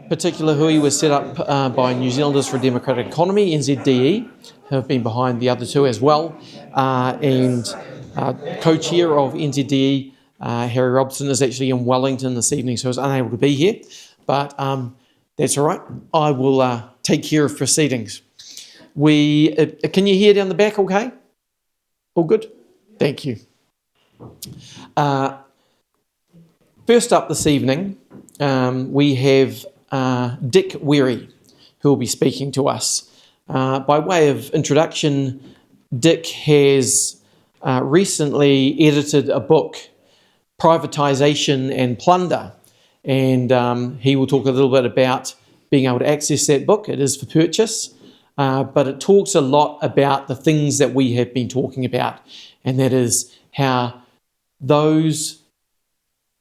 particular hui was set up by New Zealanders for a Democratic Economy, NZDE, who have been behind the other two as well, and co-chair of NZDE, Harry Robson, is actually in Wellington this evening, so is unable to be here, but that's all right. I will take care of proceedings. Can you hear down the back okay? All good? Thank you. First up this evening, we have Dick Werry, who will be speaking to us. By way of introduction, Dick has recently edited a book, Privatisation and Plunder, and he will talk a little bit about being able to access that book. It is for purchase, but it talks a lot about the things that we have been talking about, and that is how those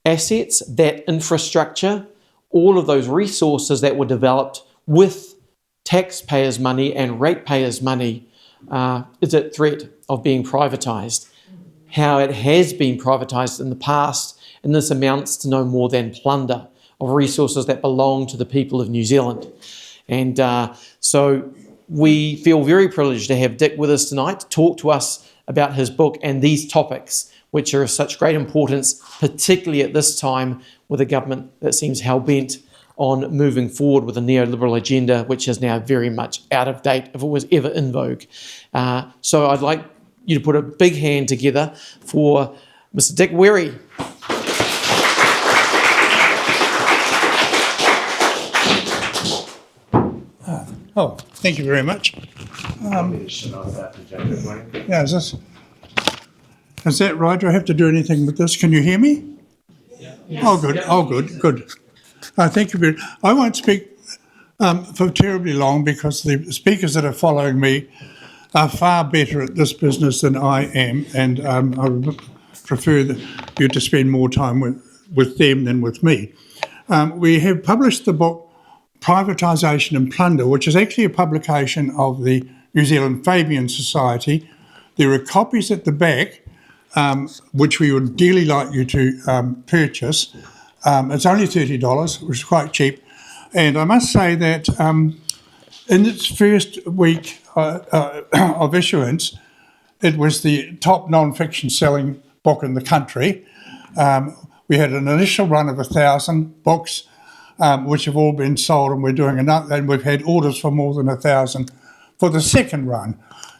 assets, that infrastructure, all of those resources that were developed with taxpayers' money and ratepayers' money is at threat of being privatised. How it has been privatised in the past, and this amounts to no more than plunder of resources that belong to the people of New Zealand. And so we feel very privileged to have Dick with us tonight to talk to us about his book and these topics, which are of such great importance, particularly at this time with a government that seems hell-bent on moving forward with a neoliberal agenda, which is now very much out of date if it was ever in vogue. So I'd like you to put a big hand together for Mr. Dick Werry. Thank you very much. Is that right? Do I have to do anything with this? Can you hear me? Yes. Oh, good. Thank you very much. I won't speak for terribly long because the speakers that are following me are far better at this business than I am, and I would prefer you to spend more time with them than with me. We have published the book Privatisation and Plunder, which is actually a publication of the New Zealand Fabian Society. There are copies at the back, which we would dearly like you to purchase. It's only $30, which is quite cheap. And I must say that in its first week of issuance, it was the top non-fiction selling book in the country. We had an initial run of 1,000 books, which have all been sold, and we're doing another, and we've had orders for more than 1,000 for the second run.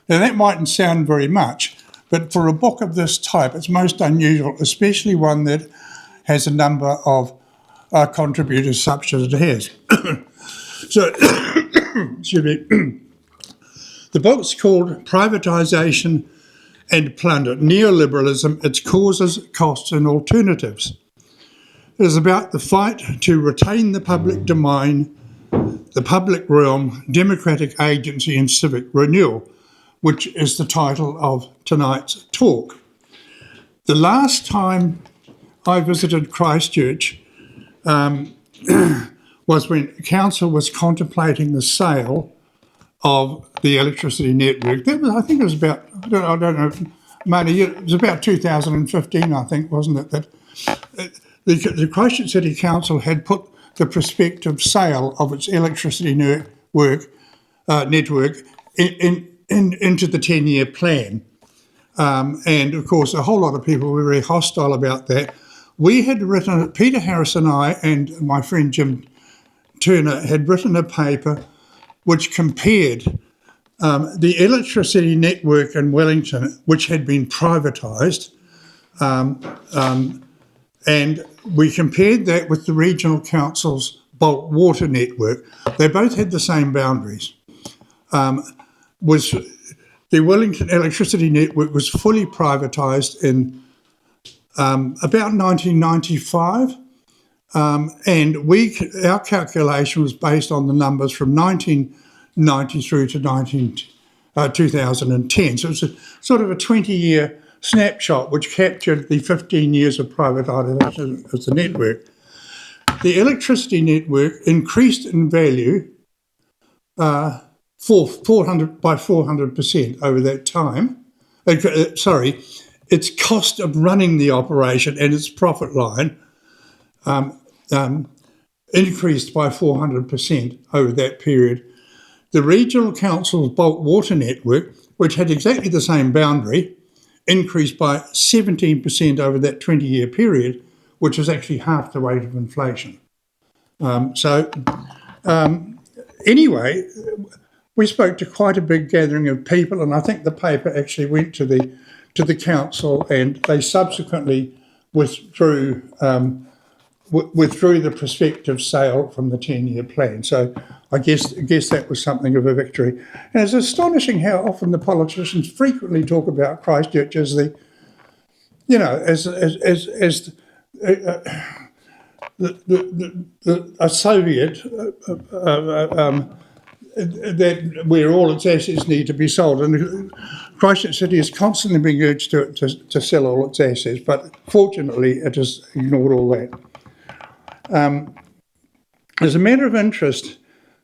Now that mightn't sound very much, but for a book of this type, it's most unusual, especially one that has a number of contributors such as it has. So, excuse me. The book's called Privatisation and Plunder, Neoliberalism, Its Causes, Costs and Alternatives. It is about the fight to retain the public domain, the public realm, democratic agency and civic renewal, which is the title of tonight's talk. The last time I visited Christchurch was when Council was contemplating the sale of the electricity network. That was, I think it was about, I don't know, Marty, it was about 2015, I think, wasn't it? That the Christchurch City Council had put the prospective sale of its electricity network into the 10-year plan. And of course, a whole lot of people were very hostile about that. We had written, Peter Harris and I and my friend Jim Turner had written a paper which compared the electricity network in Wellington, which had been privatised, and we compared that with the regional council's bulk water network. They both had the same boundaries. The Wellington electricity network was fully privatised in about 1995, and our calculation was based on the numbers from 1990 through to 2010. So it's a sort of a 20-year snapshot which captured the 15 years of privatisation of the network. The electricity network increased in value by 400% over that time. Its cost of running the operation and its profit line increased by 400% over that period. The regional council's bulk water network, which had exactly the same boundary, increased by 17% over that 20-year period, which is actually half the rate of inflation. Anyway, we spoke to quite a big gathering of people, and I think the paper actually went to the council, and they subsequently withdrew the prospective sale from the 10-year plan. So I guess that was something of a victory. And it's astonishing how often the politicians frequently talk about Christchurch as the, you know, as a Soviet that where all its assets need to be sold. And Christchurch City is constantly being urged to sell all its assets, but fortunately it has ignored all that. As a matter of interest,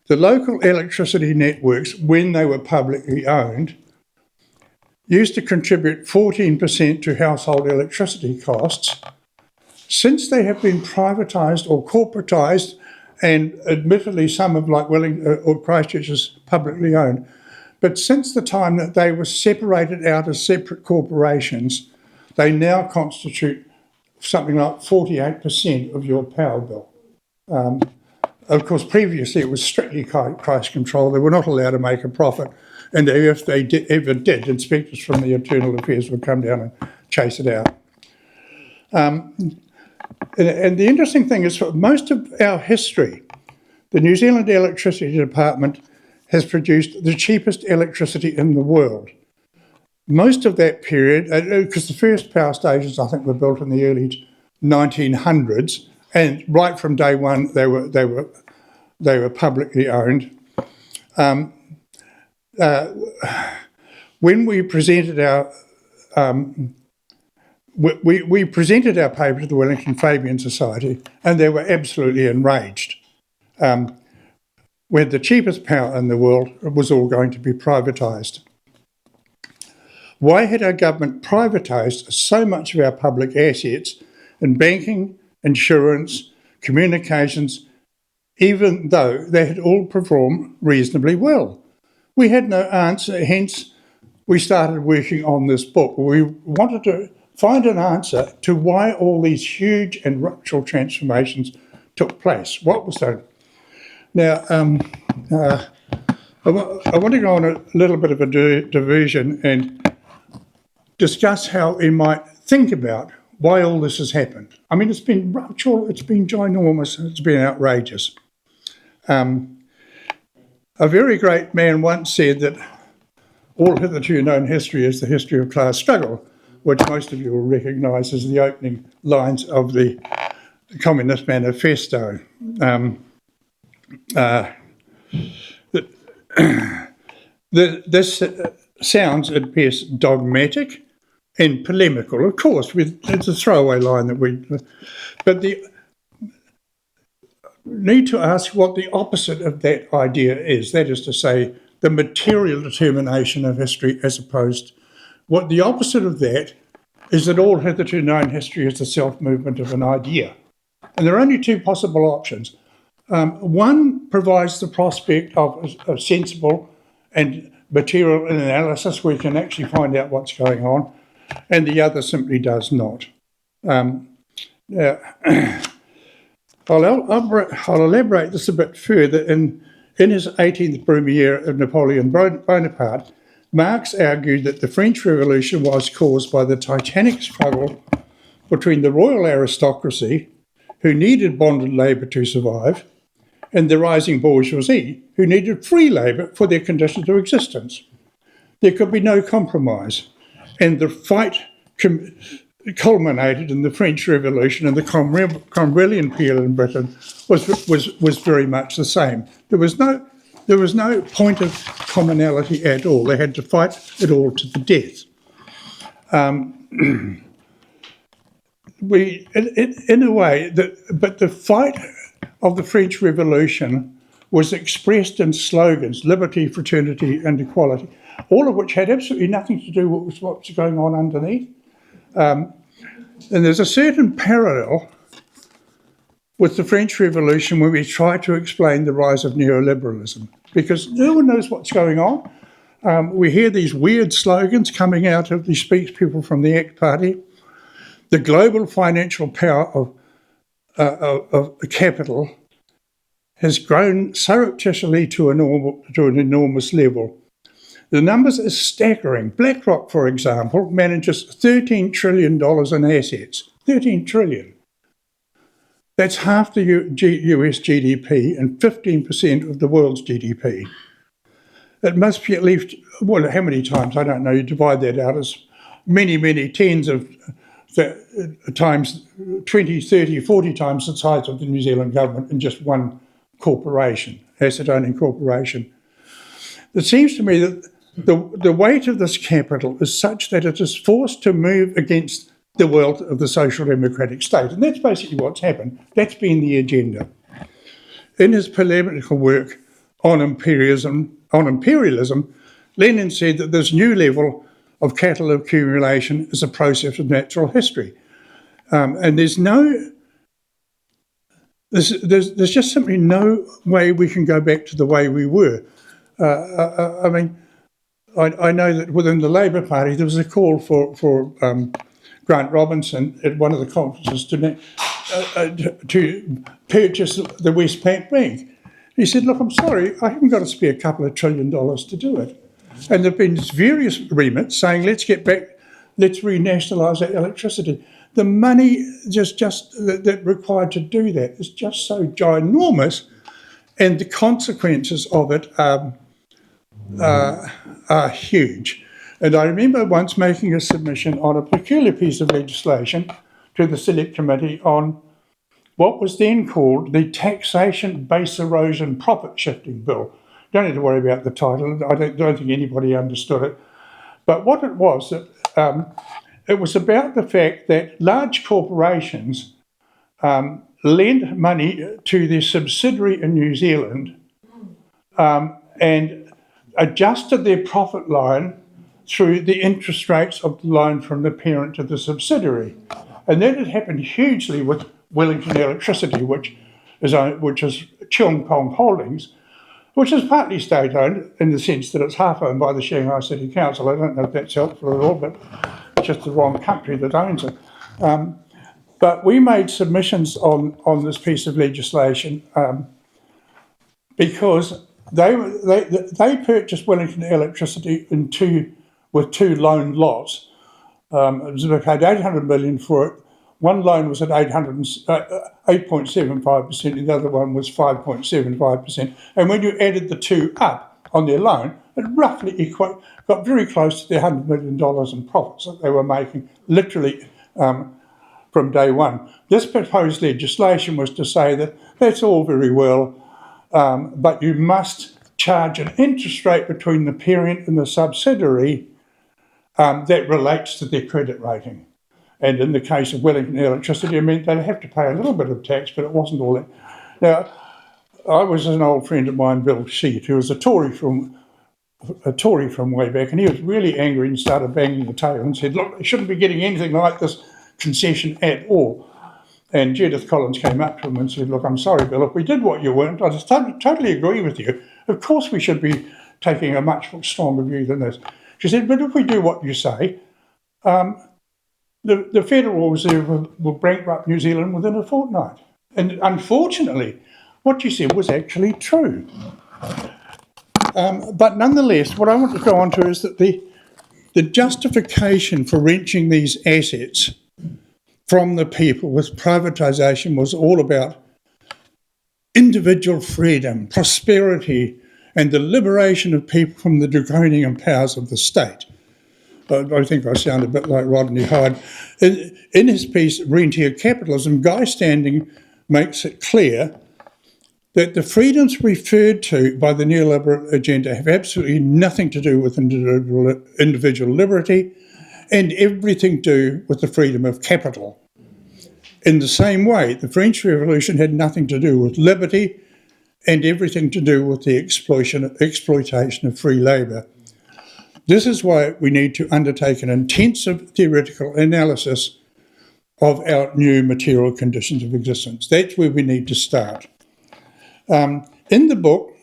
the local electricity networks, when they were publicly owned, used to contribute 14% to household electricity costs. Since they have been privatised or corporatised, and admittedly some of like or Christchurch is publicly owned, but since the time that they were separated out as separate corporations, they now constitute something like 48% of your power bill. Of course, previously it was strictly price control. They were not allowed to make a profit, and if they ever did, inspectors from the Internal Affairs would come down and chase it out. And the interesting thing is, for most of our history, the New Zealand Electricity Department has produced the cheapest electricity in the world. Most of that period, because the first power stations I think were built in the early 1900s, and right from day one they were publicly owned. When we presented our we presented our paper to the Wellington Fabian Society, and they were absolutely enraged. Where the cheapest power in the world was all going to be privatised. Why had our government privatised so much of our public assets in banking, insurance, communications, even though they had all performed reasonably well? We had no answer, hence we started working on this book. We wanted to find an answer to why all these huge and ruptural transformations took place. What was done? Now, I want to go on a little bit of a diversion and discuss how we might think about why all this has happened. I mean, it's been ruptural, it's been ginormous, and it's been outrageous. A very great man once said that all hitherto known history is the history of class struggle, which most of you will recognise as the opening lines of the Communist Manifesto. This sounds at best dogmatic and polemical, of course. It's a throwaway line but the need to ask what the opposite of that idea is. That is to say, the material determination of history, as opposed what the opposite of that is that all hitherto known history is the self-movement of an idea. And there are only two possible options. One provides the prospect of a sensible and material analysis where you can actually find out what's going on, and the other simply does not. I'll elaborate this a bit further. In his 18th Brumaire of Napoleon Bonaparte, Marx argued that the French Revolution was caused by the titanic struggle between the royal aristocracy, who needed bonded labour to survive, and the rising bourgeoisie, who needed free labour for their conditions of existence. There could be no compromise, and the fight culminated in the French Revolution, and the Cromwellian period in Britain was very much the same. There was no point of commonality at all. They had to fight it all to the death. In a way, but the fight of the French Revolution was expressed in slogans: liberty, fraternity, and equality, all of which had absolutely nothing to do with what's going on underneath. And there's a certain parallel with the French Revolution when we try to explain the rise of neoliberalism, because no one knows what's going on. We hear these weird slogans coming out of these people from the ACT Party. The global financial power of capital has grown surreptitiously to an enormous level. The numbers are staggering. BlackRock, for example, manages $13 trillion in assets. 13 trillion. That's half the US GDP and 15% of the world's GDP. It must be at least, well, how many times? I don't know. You divide that out as many, many tens of times, 20, 30, 40 times the size of the New Zealand government in just one corporation, asset-owning corporation. It seems to me that the weight of this capital is such that it is forced to move against the will of the social democratic state. And that's basically what's happened. That's been the agenda. In his polemical work on imperialism, Lenin said that this new level of capital accumulation is a process of natural history. And there's just simply no way we can go back to the way we were. I know that within the Labour Party there was a call for Grant Robinson at one of the conferences to purchase the Westpac Bank. He said, look, I'm sorry, I haven't got to spare a couple of $1 trillion to do it. And there have been various remits saying, let's get back, let's renationalise our electricity. The money that required to do that is just so ginormous, and the consequences of it are huge. And I remember once making a submission on a peculiar piece of legislation to the Select Committee on what was then called the Taxation Base Erosion Profit Shifting Bill. Don't need to worry about the title. I don't think anybody understood it. But what it was about the fact that large corporations lent money to their subsidiary in New Zealand and adjusted their profit line through the interest rates of the loan from the parent to the subsidiary. And that had happened hugely with Wellington Electricity, which is Cheung Kong Holdings, which is partly state-owned in the sense that it's half owned by the Shanghai City Council. I don't know if that's helpful at all, but it's just the wrong country that owns it. But we made submissions on this piece of legislation because they purchased Wellington Electricity with two loan lots. They paid $800 million for it. One loan was at 8.75%, and the other one was 5.75%. And when you added the two up on their loan, it roughly got very close to the $100 million in profits that they were making, literally from day one. This proposed legislation was to say that that's all very well, but you must charge an interest rate between the parent and the subsidiary that relates to their credit rating. And in the case of Wellington Electricity, it meant they'd have to pay a little bit of tax, but it wasn't all that. Now, I was an old friend of mine, Bill Sheet, who was a Tory from way back, and he was really angry and started banging the table and said, look, they shouldn't be getting anything like this concession at all. And Judith Collins came up to him and said, look, I'm sorry, Bill, if we did what you weren't, I just totally agree with you. Of course we should be taking a much stronger view than this. She said, but if we do what you say, the Federal Reserve will bankrupt New Zealand within a fortnight. And unfortunately, what you said was actually true. But nonetheless, what I want to go on to is that the justification for wrenching these assets from the people with privatisation was all about individual freedom, prosperity, and the liberation of people from the draconian powers of the state. I think I sound a bit like Rodney Hyde. In his piece, Rentier Capitalism, Guy Standing makes it clear that the freedoms referred to by the neoliberal agenda have absolutely nothing to do with individual liberty and everything to do with the freedom of capital. In the same way, the French Revolution had nothing to do with liberty and everything to do with the exploitation of free labour. This is why we need to undertake an intensive theoretical analysis of our new material conditions of existence. That's where we need to start. In the book,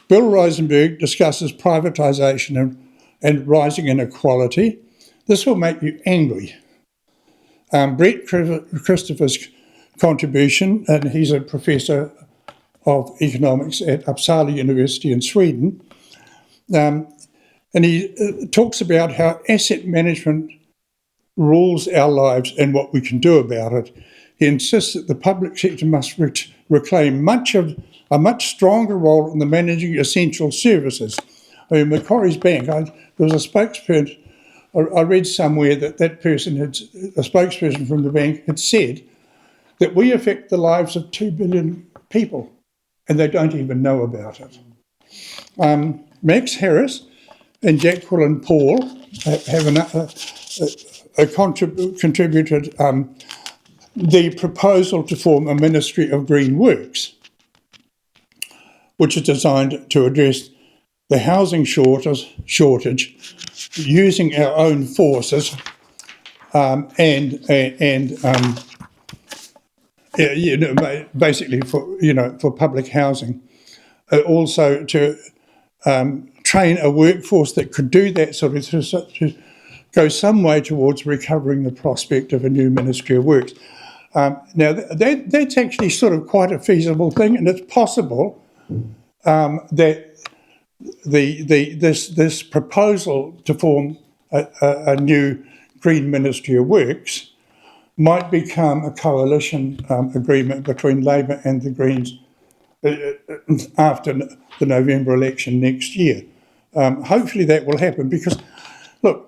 Bill Rosenberg discusses privatisation and rising inequality. This will make you angry. Brett Christopher's contribution, and he's a professor of economics at Uppsala University in Sweden, and he talks about how asset management rules our lives and what we can do about it. He insists that the public sector must reclaim a much stronger role in the managing essential services. I mean, Macquarie's Bank, there was a spokesperson, I read somewhere that a spokesperson from the bank had said that we affect the lives of 2 billion people and they don't even know about it. Max Harris and Jacqueline Paul have contributed the proposal to form a Ministry of Green Works, which is designed to address the housing shortage using our own forces basically for public housing. Also to train a workforce that could do that sort of to go some way towards recovering the prospect of a new Ministry of Works. Now that's actually sort of quite a feasible thing, and it's possible that this proposal to form a new Green Ministry of Works might become a coalition agreement between Labor and the Greens after the November election next year. Hopefully that will happen because, look,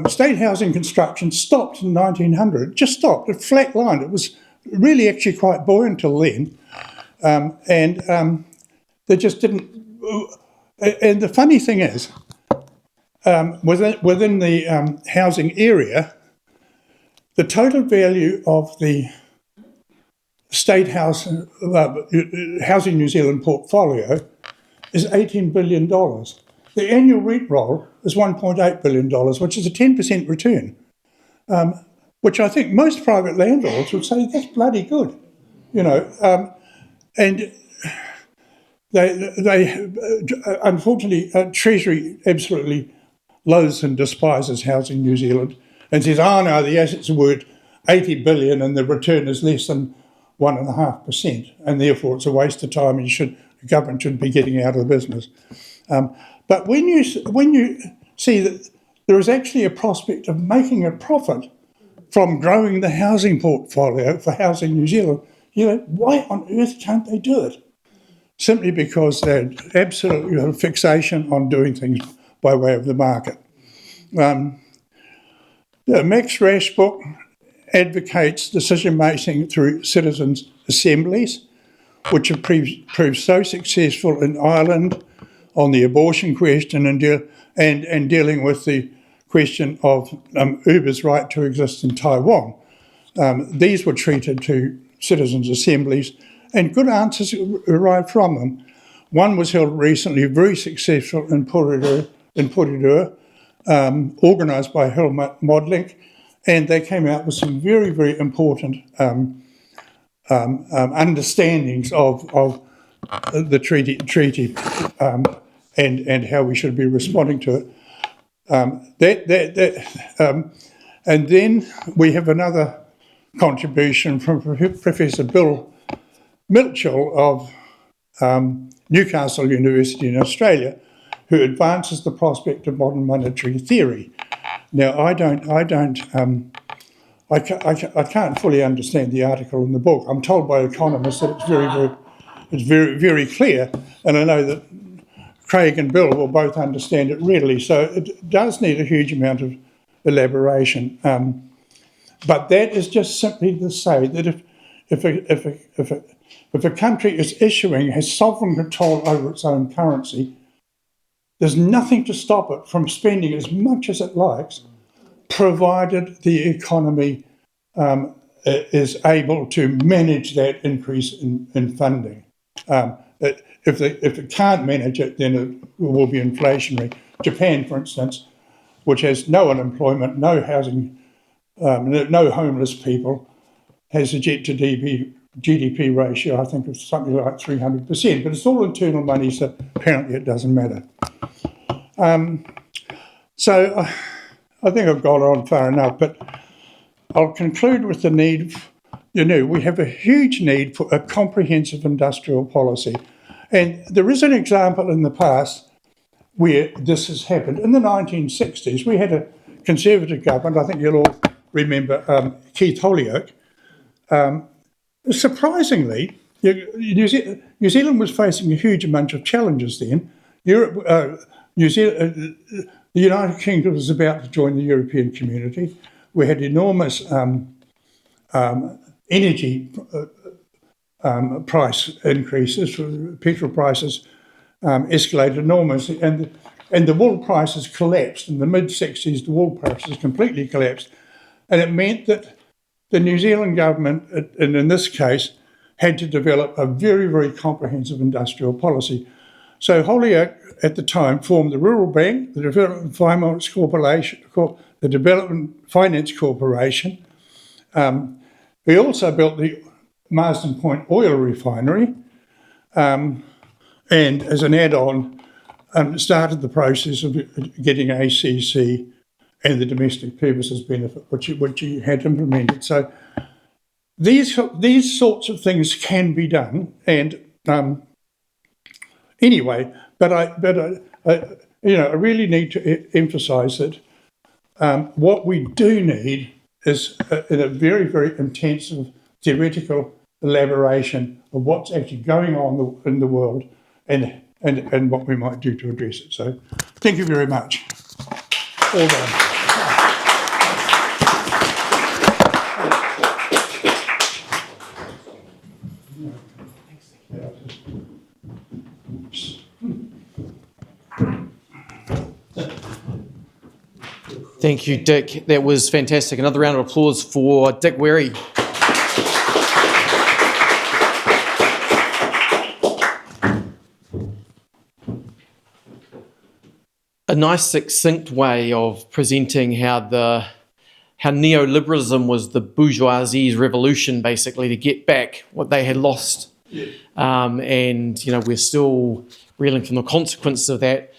state housing construction stopped in 1900. It just stopped. It flatlined. It was really actually quite buoyant until then. They just didn't. And the funny thing is, within the housing area, the total value of the state housing New Zealand portfolio is $18 billion. The annual rent roll is $1.8 billion, which is a 10% return, which I think most private landlords would say that's bloody good, and they unfortunately, Treasury absolutely loathes and despises Housing New Zealand and says, oh no, the assets are worth 80 billion and the return is less than 1.5%, and therefore it's a waste of time and the government should be getting out of the business. But when you see that there is actually a prospect of making a profit from growing the housing portfolio for Housing New Zealand, why on earth can't they do it? Simply because they're absolutely a fixation on doing things by way of the market. The Max Rash book advocates decision-making through citizens' assemblies, which have proved so successful in Ireland on the abortion question and dealing with the question of Uber's right to exist in Taiwan. These were treated to citizens' assemblies, and good answers arrived from them. One was held recently, very successful in Porirua, organised by Helmut Modlink, and they came out with some very, very important understandings of the treaty and how we should be responding to it. And then we have another contribution from Professor Bill Mitchell of Newcastle University in Australia, who advances the prospect of modern monetary theory. Now, I can't fully understand the article in the book. I'm told by economists that it's very clear, and I know that Craig and Bill will both understand it readily. So it does need a huge amount of elaboration. But that is just simply to say that if a country has sovereign control over its own currency, there's nothing to stop it from spending as much as it likes, provided the economy is able to manage that increase in funding. If it can't manage it, then it will be inflationary. Japan, for instance, which has no unemployment, no housing no homeless people, has a jet to GDP ratio, I think, of something like 300%. But it's all internal money, so apparently it doesn't matter. So I think I've gone on far enough, but I'll conclude with the need. We have a huge need for a comprehensive industrial policy. And there is an example in the past where this has happened. In the 1960s, we had a Conservative government. I think you'll all remember Keith Holyoake. Surprisingly, New Zealand was facing a huge amount of challenges then. New Zealand, the United Kingdom was about to join the European community. We had enormous energy price increases. Petrol prices escalated enormously, and the wool prices collapsed. In the mid-60s, the wool prices completely collapsed. And it meant that the New Zealand government, and in this case, had to develop a very, very comprehensive industrial policy. So Holyoake, at the time, formed the Rural Bank, the Development Finance Corporation, the Development Finance Corporation. We also built the Marsden Point oil refinery, and as an add-on, started the process of getting ACC and the domestic purposes benefit, which you had implemented. So these sorts of things can be done, and anyway. But I really need to emphasise that what we do need is in a very, very intensive theoretical elaboration of what's actually going on in the world and what we might do to address it. So thank you very much. All done. Thank you, Dick. That was fantastic. Another round of applause for Dick Werry. A nice succinct way of presenting how neoliberalism was the bourgeoisie's revolution, basically, to get back what they had lost. Yeah. And we're still reeling from the consequences of that.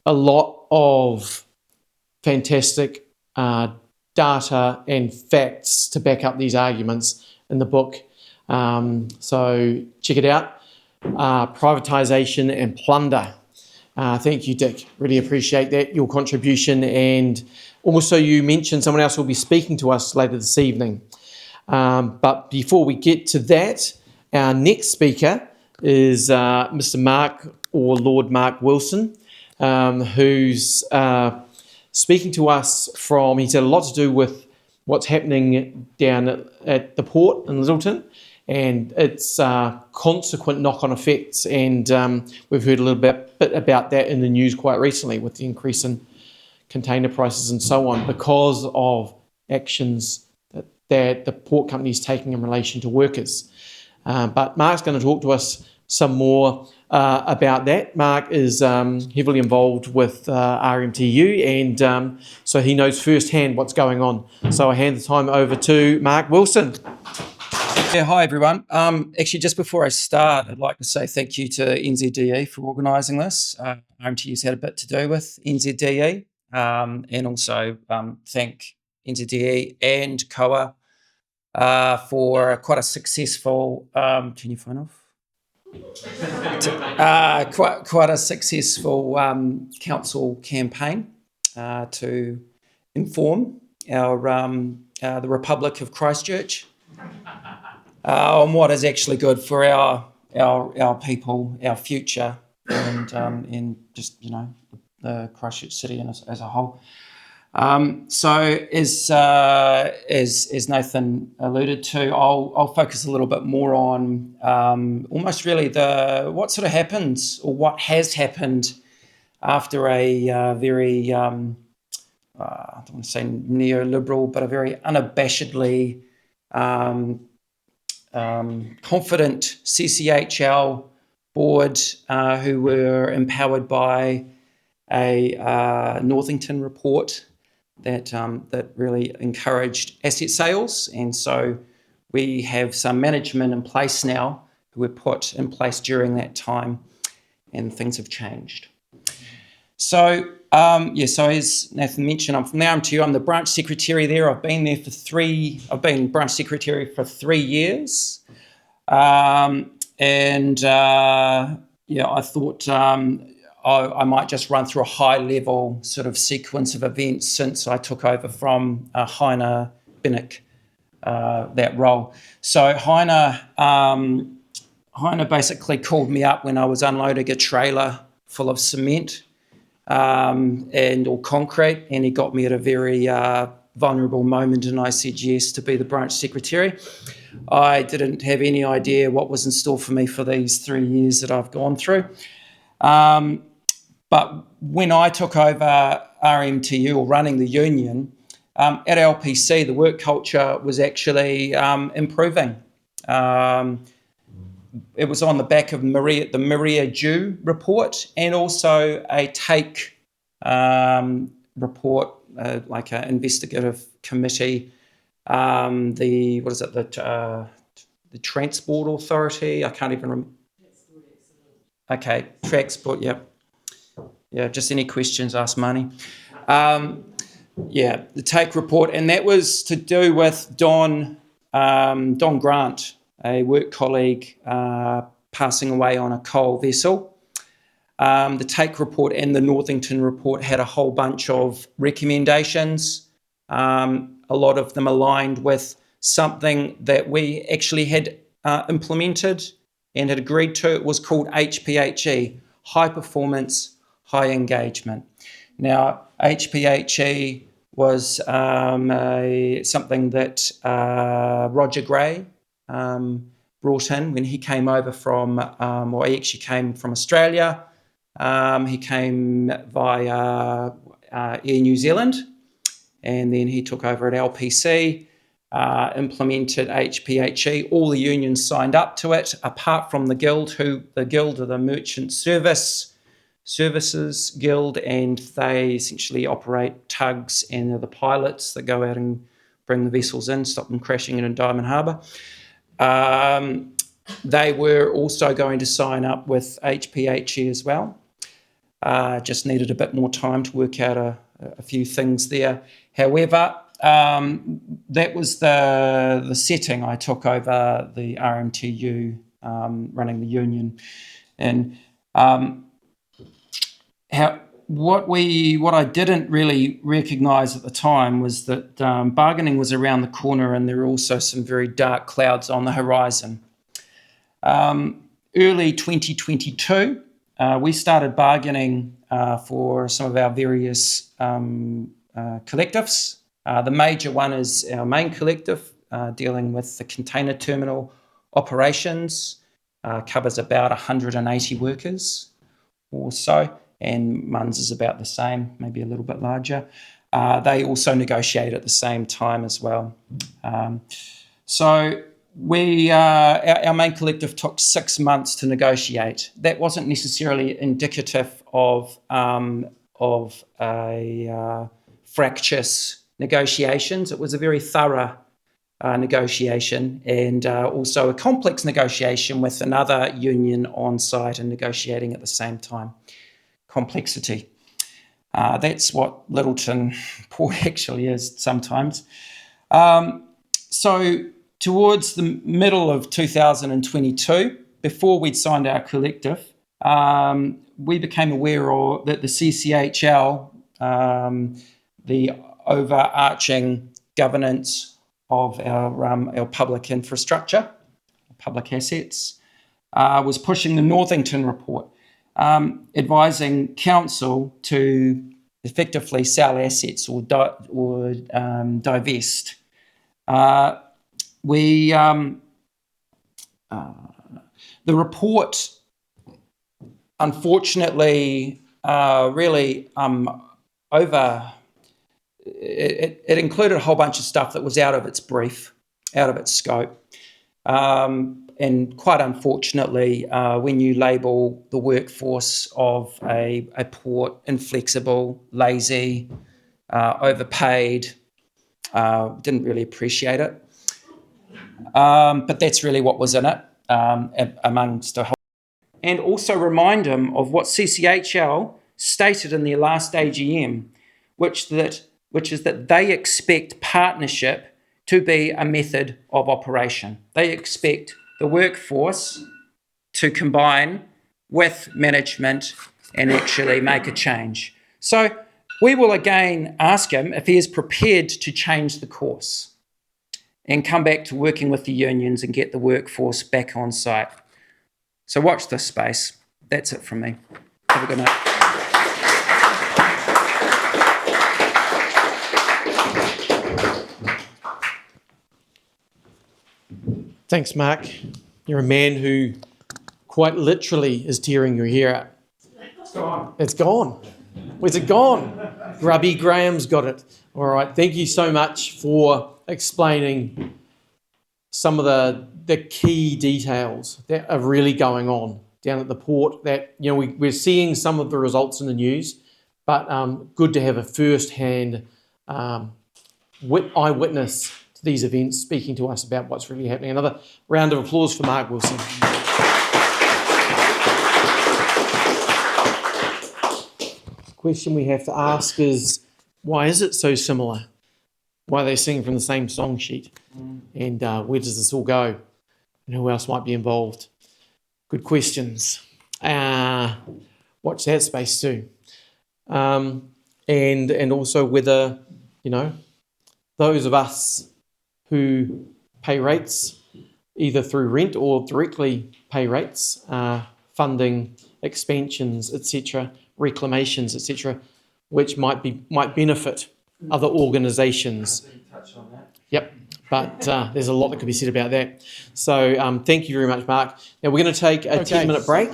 A lot of fantastic data and facts to back up these arguments in the book. So check it out. Privatisation and plunder. Thank you, Dick. Really appreciate that, your contribution. And also you mentioned someone else will be speaking to us later this evening. But before we get to that, our next speaker is Mr. Mark or Lord Mark Wilson, who's speaking to us he's had a lot to do with what's happening down at the port in Littleton and its consequent knock-on effects. And we've heard a little bit about that in the news quite recently with the increase in container prices and so on because of actions that the port company is taking in relation to workers. But Mark's going to talk to us some more about that. Mark is heavily involved with RMTU, and so he knows firsthand what's going on. So I hand the time over to Mark Wilson. Yeah, hi everyone. Actually, just before I start, I'd like to say thank you to NZDE for organising this. RMTU's had a bit to do with NZDE, and also thank NZDE and COA for quite a successful. Can you phone off? Quite a successful council campaign to inform the Republic of Christchurch on what is actually good for our people, our future, and just the Christchurch city as a whole. So as Nathan alluded to, I'll focus a little bit more on almost really what sort of happens or what has happened after a very I don't want to say neoliberal, but a very unabashedly confident CCHL board who were empowered by a Northington report that really encouraged asset sales, and so we have some management in place now who were put in place during that time, and things have changed. So, so as Nathan mentioned, I'm from the RMTU. I'm the branch secretary there. I've been branch secretary for 3 years. I thought I might just run through a high-level sort of sequence of events since I took over from Heine Binnick, that role. So Heine basically called me up when I was unloading a trailer full of cement or concrete, and he got me at a very vulnerable moment, and I said yes to be the branch secretary. I didn't have any idea what was in store for me for these 3 years that I've gone through. But when I took over RMTU, or running the union, at LPC, the work culture was actually improving. It was on the back of the Maria Dew report, and also a take report, like an investigative committee. The Transport Authority. I can't even remember. Okay, Transport. Yep. Yeah. Just any questions, ask Marnie. The take report, and that was to do with Don Grant, a work colleague, passing away on a coal vessel. The take report and the Northington report had a whole bunch of recommendations, a lot of them aligned with something that we actually had implemented and had agreed to. It was called HPHE, High Performance, High Engagement. Now, HPHE was something that Roger Gray brought in when he came over from, he actually came from Australia. He came via Air New Zealand, and then he took over at LPC, implemented HPHE. All the unions signed up to it, apart from the Guild, the Guild of the Merchant Services Guild, and they essentially operate tugs and are the pilots that go out and bring the vessels in, stop them crashing in Diamond Harbour. They were also going to sign up with HPHE as well. Just needed a bit more time to work out a few things there. However, that was the setting. I took over the RMTU, running the union, and what I didn't really recognise at the time was that bargaining was around the corner, and there were also some very dark clouds on the horizon. Early 2022, we started bargaining for some of our various collectives. The major one is our main collective, dealing with the container terminal operations, covers about 180 workers or so, and MUNS is about the same, maybe a little bit larger. They also negotiate at the same time as well. So our main collective took 6 months to negotiate. That wasn't necessarily indicative of fractious negotiations. It was a very thorough negotiation, and also a complex negotiation with another union on site and negotiating at the same time. Complexity. That's what Littleton Port actually is sometimes. So towards the middle of 2022, before we'd signed our collective, we became aware that the CCHL, the overarching governance of our public infrastructure, public assets, was pushing the Northington report, advising council to effectively sell assets or divest. The report, unfortunately, really it included a whole bunch of stuff that was out of its brief, out of its scope. and quite unfortunately, when you label the workforce of a port inflexible, lazy, overpaid, didn't really appreciate it. But that's really what was in it, amongst a whole. And also remind them of what CCHL stated in their last AGM, which is that they expect partnership to be a method of operation. They expect the workforce to combine with management and actually make a change. So we will again ask him if he is prepared to change the course and come back to working with the unions and get the workforce back on site. So watch this space. That's it from me. Have a good night. Thanks, Mark. You're a man who quite literally is tearing your hair out. It's gone. It's gone. Where's it gone? Grubby Graham's got it. All right. Thank you so much for explaining some of the key details that are really going on down at the port. That, you know, we're seeing some of the results in the news, but good to have a first-hand eyewitness to these events speaking to us about what's really happening. Another round of applause for Mark Wilson. The question we have to ask is, why is it so similar? Why are they singing from the same song sheet? And where does this all go? And who else might be involved? Good questions. Watch that space too. And also whether, you know, those of us who pay rates, either through rent or directly pay rates, funding expansions, etc., reclamations, etc., which might benefit other organisations. Yep, but there's a lot that could be said about that. So thank you very much, Mark. Now we're going to take a 10-minute break.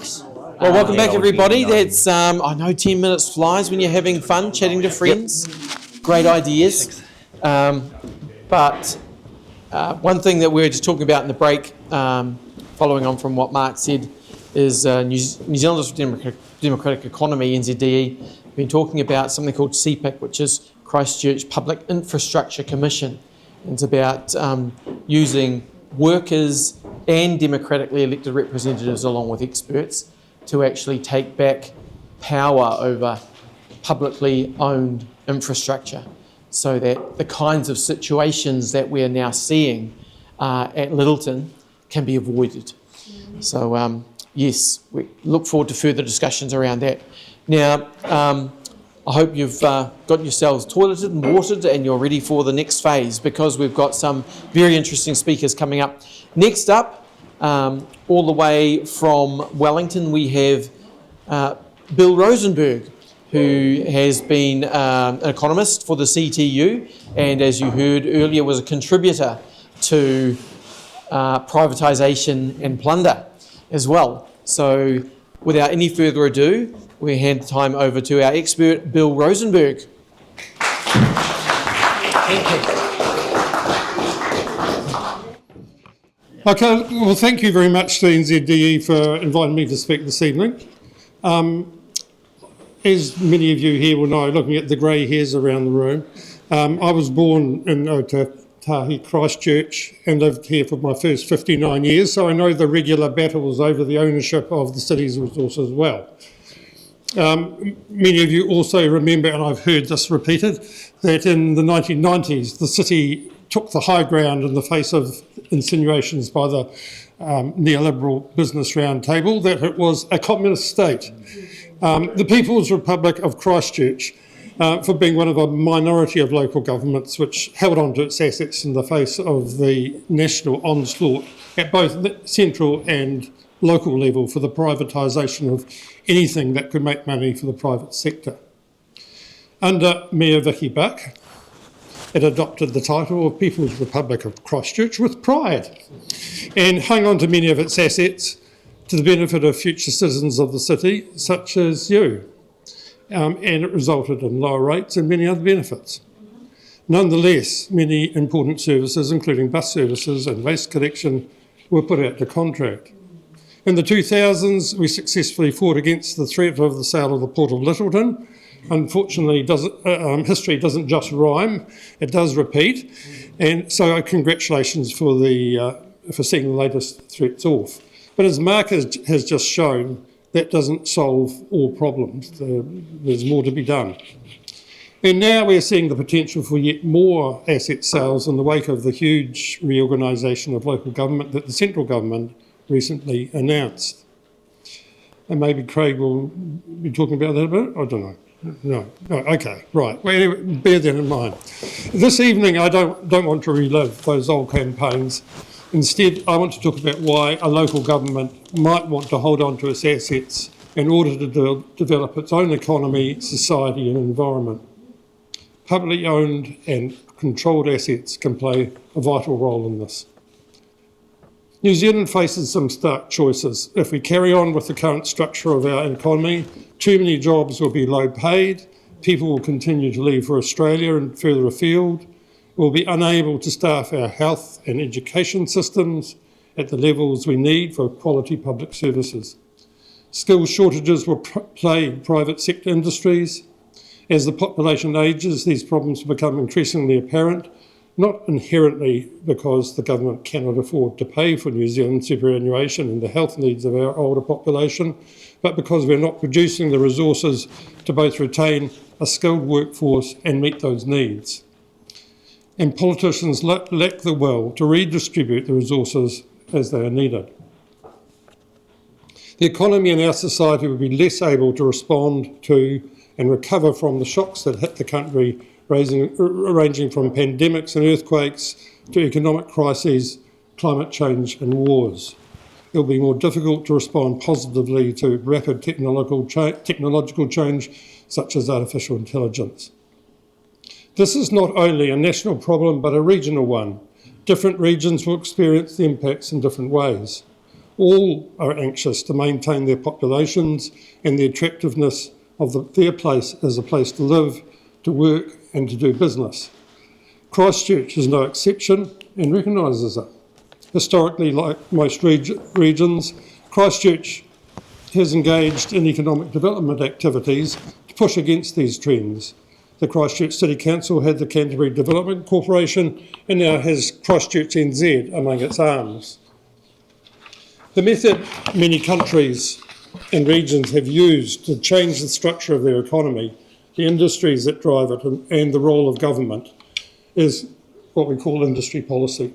Well, welcome back, everybody. That's I know 10 minutes flies when you're having fun, chatting to friends. Yep. Great ideas. But one thing that we were just talking about in the break, following on from what Mark said, is New Zealand's Democratic Economy, NZDE, been talking about something called Civic, which is Christchurch Public Infrastructure Commission. And it's about using workers and democratically elected representatives along with experts to actually take back power over publicly owned infrastructure, so that the kinds of situations that we're now seeing at Littleton can be avoided. So yes, we look forward to further discussions around that. Now, I hope you've got yourselves toileted and watered and you're ready for the next phase, because we've got some very interesting speakers coming up. Next up, all the way from Wellington, we have Bill Rosenberg, who has been an economist for the CTU, and as you heard earlier, was a contributor to privatisation and plunder as well. So without any further ado, we hand the time over to our expert, Bill Rosenberg. Okay, well, thank you very much to NZDE for inviting me to speak this evening. As many of you here will know, looking at the grey hairs around the room, I was born in Otahi, Christchurch, and lived here for my first 59 years, so I know the regular battles over the ownership of the city's resources well. Many of you also remember, and I've heard this repeated, that in the 1990s the city took the high ground in the face of insinuations by the neoliberal business roundtable that it was a communist state. The People's Republic of Christchurch, for being one of a minority of local governments which held on to its assets in the face of the national onslaught at both central and local level for the privatisation of anything that could make money for the private sector. Under Mayor Vicky Buck, it adopted the title of People's Republic of Christchurch with pride and hung on to many of its assets to the benefit of future citizens of the city, such as you. And it resulted in lower rates and many other benefits. Nonetheless, many important services, including bus services and waste collection, were put out to contract. In the 2000s, we successfully fought against the threat of the sale of the Port of Lyttelton. Unfortunately, history doesn't just rhyme, it does repeat. And so congratulations for seeing the latest threats off. But as Mark has just shown, that doesn't solve all problems. There's more to be done. And now we're seeing the potential for yet more asset sales in the wake of the huge reorganisation of local government that the central government recently announced. And maybe Craig will be talking about that a bit? I don't know. No, okay, right. Well, anyway, bear that in mind. This evening, I don't want to relive those old campaigns. Instead, I want to talk about why a local government might want to hold on to its assets in order to develop its own economy, society and environment. Publicly owned and controlled assets can play a vital role in this. New Zealand faces some stark choices. If we carry on with the current structure of our economy, too many jobs will be low paid, people will continue to leave for Australia and further afield, we'll be unable to staff our health and education systems at the levels we need for quality public services. Skills shortages will plague private sector industries. As the population ages, these problems become increasingly apparent, not inherently because the government cannot afford to pay for New Zealand's superannuation and the health needs of our older population, but because we're not producing the resources to both retain a skilled workforce and meet those needs. And politicians lack the will to redistribute the resources as they are needed. The economy in our society would be less able to respond to and recover from the shocks that hit the country, ranging from pandemics and earthquakes to economic crises, climate change and wars. It will be more difficult to respond positively to rapid technological change, such as artificial intelligence. This is not only a national problem, but a regional one. Different regions will experience the impacts in different ways. All are anxious to maintain their populations and the attractiveness of their place as a place to live, to work and to do business. Christchurch is no exception and recognises it. Historically, like most regions, Christchurch has engaged in economic development activities to push against these trends. The Christchurch City Council had the Canterbury Development Corporation and now has Christchurch NZ among its arms. The method many countries and regions have used to change the structure of their economy, the industries that drive it and the role of government is what we call industry policy.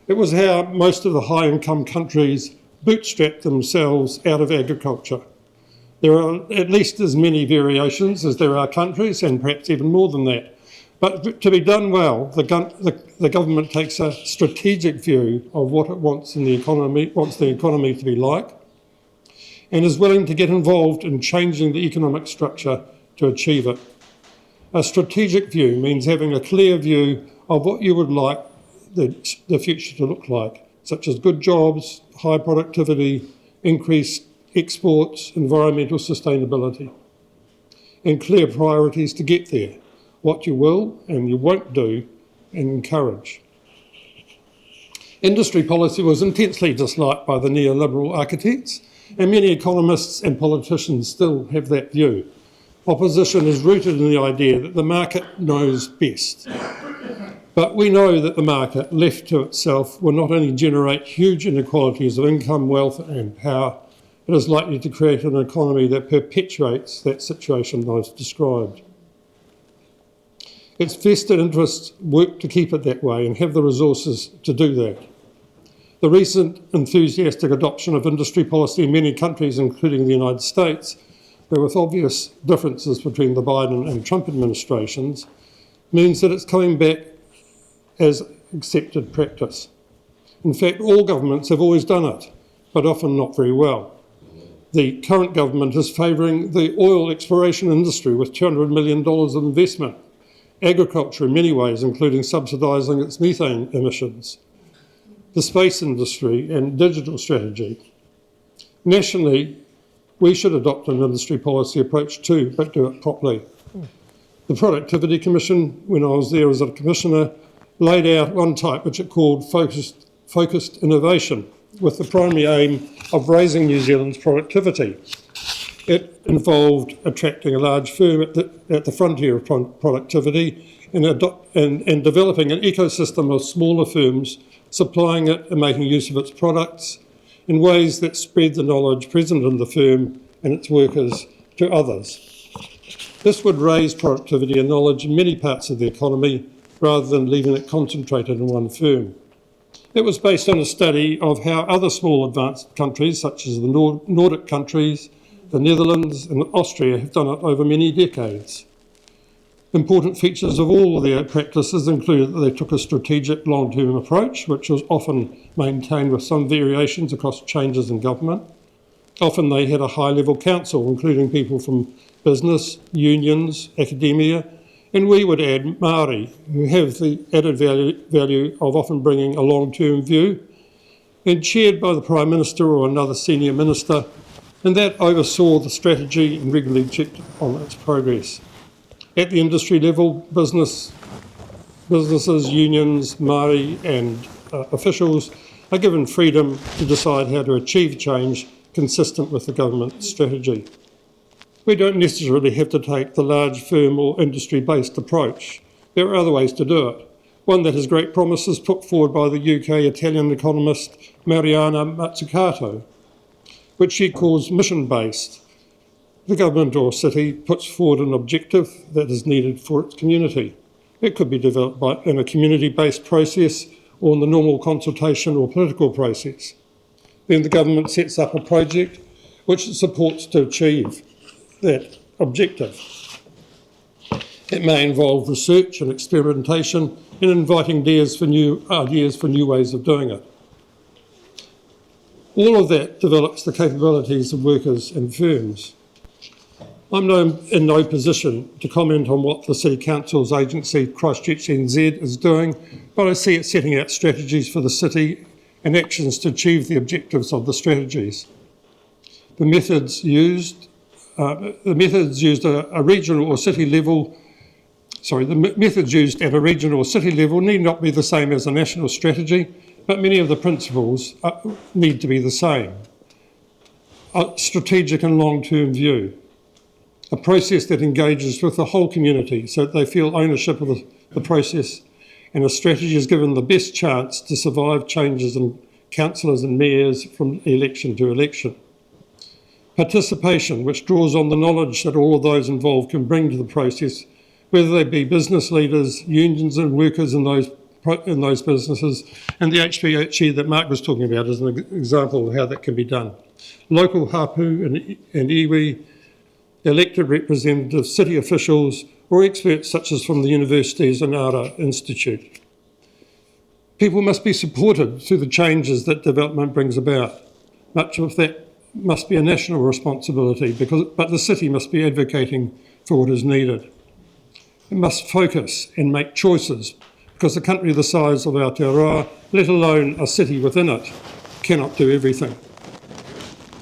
It was how most of the high-income countries bootstrapped themselves out of agriculture. There are at least as many variations as there are countries, and perhaps even more than that. But to be done well, the government takes a strategic view of what it wants the economy to be like, and is willing to get involved in changing the economic structure to achieve it. A strategic view means having a clear view of what you would like the future to look like, such as good jobs, high productivity, increased exports, environmental sustainability, and clear priorities to get there, what you will and you won't do, and encourage. Industry policy was intensely disliked by the neoliberal architects, and many economists and politicians still have that view. Opposition is rooted in the idea that the market knows best. But we know that the market, left to itself, will not only generate huge inequalities of income, wealth and power, it is likely to create an economy that perpetuates that situation I've described. Its vested interests work to keep it that way and have the resources to do that. The recent enthusiastic adoption of industry policy in many countries, including the United States, though with obvious differences between the Biden and Trump administrations, means that it's coming back as accepted practice. In fact, all governments have always done it, but often not very well. The current government is favouring the oil exploration industry with $200 million of investment, agriculture in many ways, including subsidising its methane emissions, the space industry and digital strategy. Nationally, we should adopt an industry policy approach too, but do it properly. The Productivity Commission, when I was there as a commissioner, laid out one type which it called focused innovation. with the primary aim of raising New Zealand's productivity. It involved attracting a large firm at the frontier of productivity and developing an ecosystem of smaller firms, supplying it and making use of its products in ways that spread the knowledge present in the firm and its workers to others. This would raise productivity and knowledge in many parts of the economy rather than leaving it concentrated in one firm. It was based on a study of how other small advanced countries, such as the Nordic countries, the Netherlands and Austria, have done it over many decades. Important features of all of their practices included that they took a strategic long-term approach, which was often maintained with some variations across changes in government. Often they had a high-level council, including people from business, unions, academia, and we would add Māori, who have the added value of often bringing a long-term view, and chaired by the Prime Minister or another senior minister, and that oversaw the strategy and regularly checked on its progress. At the industry level, businesses, unions, Māori and officials are given freedom to decide how to achieve change consistent with the government strategy. We don't necessarily have to take the large firm or industry-based approach. There are other ways to do it. One that has great promises put forward by the UK-Italian economist Mariana Mazzucato, which she calls mission-based. The government or city puts forward an objective that is needed for its community. It could be developed in a community-based process or in the normal consultation or political process. Then the government sets up a project which it supports to achieve that objective. It may involve research and experimentation and inviting ideas for new ways of doing it. All of that develops the capabilities of workers and firms. I'm in no position to comment on what the City Council's agency, Christchurch NZ, is doing, but I see it setting out strategies for the city and actions to achieve the objectives of the strategies. The methods used at a regional or city level need not be the same as a national strategy, but many of the principles need to be the same. A strategic and long-term view, a process that engages with the whole community so that they feel ownership of the process, and a strategy is given the best chance to survive changes in councillors and mayors from election to election. Participation, which draws on the knowledge that all of those involved can bring to the process, whether they be business leaders, unions and workers in those businesses, and the HPHE that Mark was talking about is an example of how that can be done. Local hapu and iwi, elected representatives, city officials, or experts such as from the universities and Ara Institute. People must be supported through the changes that development brings about. Much of that must be a national responsibility, but the city must be advocating for what is needed. It must focus and make choices, because a country the size of Aotearoa, let alone a city within it, cannot do everything.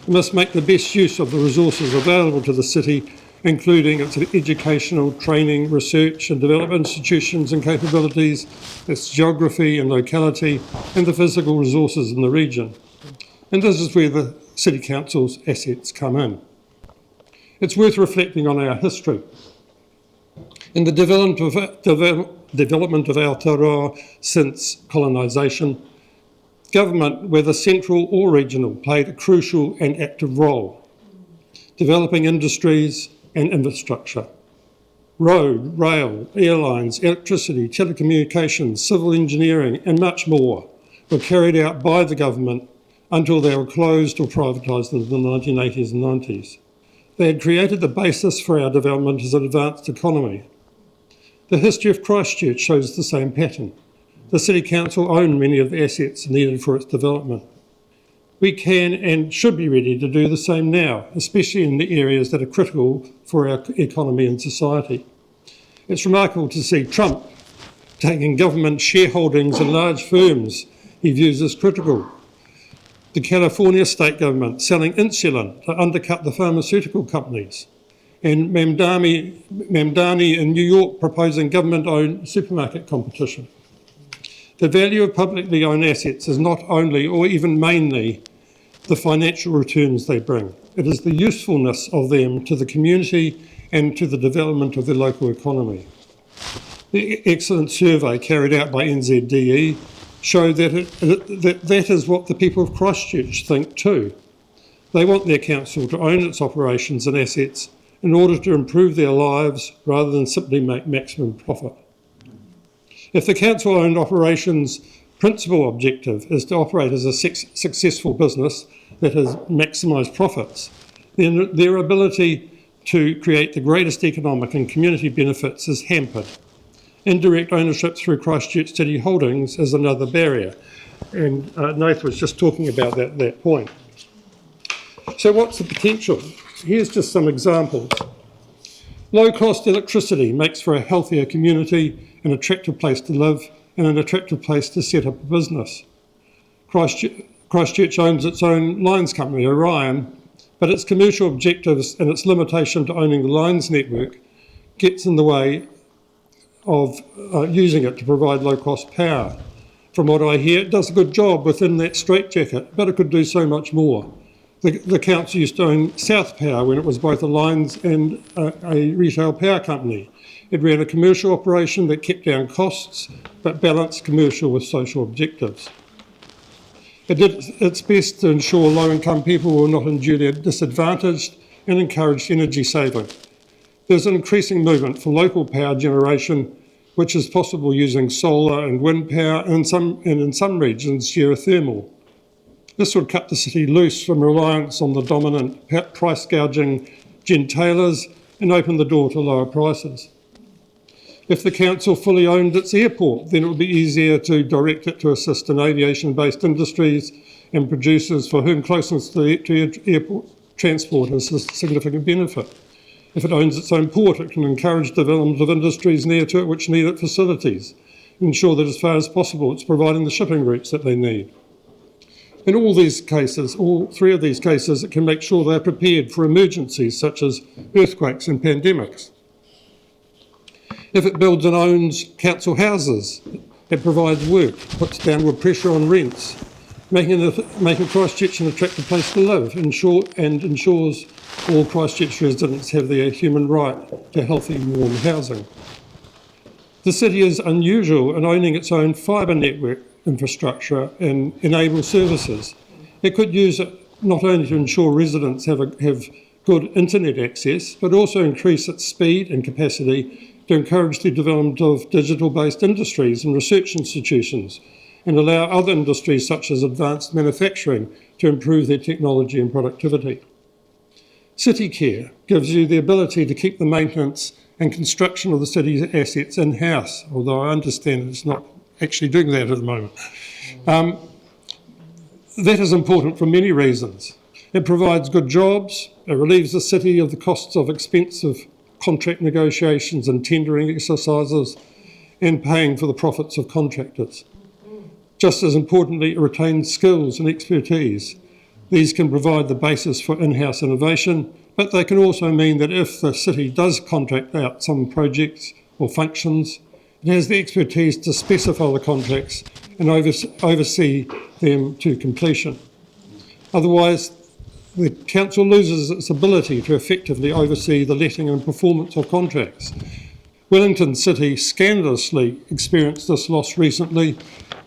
It must make the best use of the resources available to the city, including its educational, training, research and development institutions and capabilities, its geography and locality, and the physical resources in the region. And this is where the City Council's assets come in. It's worth reflecting on our history. In the development of Aotearoa since colonisation, government, whether central or regional, played a crucial and active role, developing industries and infrastructure. Road, rail, airlines, electricity, telecommunications, civil engineering and much more were carried out by the government until they were closed or privatised in the 1980s and 90s. They had created the basis for our development as an advanced economy. The history of Christchurch shows the same pattern. The City Council owned many of the assets needed for its development. We can and should be ready to do the same now, especially in the areas that are critical for our economy and society. It's remarkable to see Trump taking government shareholdings in large firms he views as critical. The California state government selling insulin to undercut the pharmaceutical companies, and Mamdani in New York proposing government-owned supermarket competition. The value of publicly owned assets is not only or even mainly the financial returns they bring. It is the usefulness of them to the community and to the development of the local economy. The excellent survey carried out by NZDE showed that is what the people of Christchurch think too. They want their council to own its operations and assets in order to improve their lives rather than simply make maximum profit. If the council-owned operations' principal objective is to operate as a successful business that has maximised profits, then their ability to create the greatest economic and community benefits is hampered. Indirect ownership through Christchurch City Holdings is another barrier, and Nath was just talking about that point. So what's the potential? Here's just some examples. Low-cost electricity makes for a healthier community, an attractive place to live, and an attractive place to set up a business. Christchurch owns its own lines company, Orion, but its commercial objectives and its limitation to owning the lines network gets in the way of using it to provide low-cost power. From what I hear, it does a good job within that straitjacket, but it could do so much more. The council used to own South Power when it was both a lines and a retail power company. It ran a commercial operation that kept down costs, but balanced commercial with social objectives. It did its best to ensure low-income people were not unduly disadvantaged and encouraged energy saving. There's an increasing movement for local power generation, which is possible using solar and wind power, and in some regions, geothermal. This would cut the city loose from reliance on the dominant price-gouging gentailers and open the door to lower prices. If the council fully owned its airport, then it would be easier to direct it to assist in aviation-based industries and producers for whom closeness to airport transport is a significant benefit. If it owns its own port, it can encourage development of industries near to it which need its facilities, and ensure that as far as possible it's providing the shipping routes that they need. In all three of these cases, it can make sure they're prepared for emergencies such as earthquakes and pandemics. If it builds and owns council houses, it provides work, puts downward pressure on rents, making Christchurch an attractive place to live, and ensures all Christchurch residents have their human right to healthy and warm housing. The city is unusual in owning its own fibre network infrastructure and enable services. It could use it not only to ensure residents have good internet access, but also increase its speed and capacity to encourage the development of digital-based industries and research institutions, and allow other industries such as advanced manufacturing to improve their technology and productivity. City Care gives you the ability to keep the maintenance and construction of the city's assets in-house, although I understand it's not actually doing that at the moment. That is important for many reasons. It provides good jobs, it relieves the city of the costs of expensive contract negotiations and tendering exercises, and paying for the profits of contractors. Just as importantly, it retains skills and expertise. These can provide the basis for in-house innovation, but they can also mean that if the city does contract out some projects or functions, it has the expertise to specify the contracts and oversee them to completion. Otherwise, the council loses its ability to effectively oversee the letting and performance of contracts. Wellington City scandalously experienced this loss recently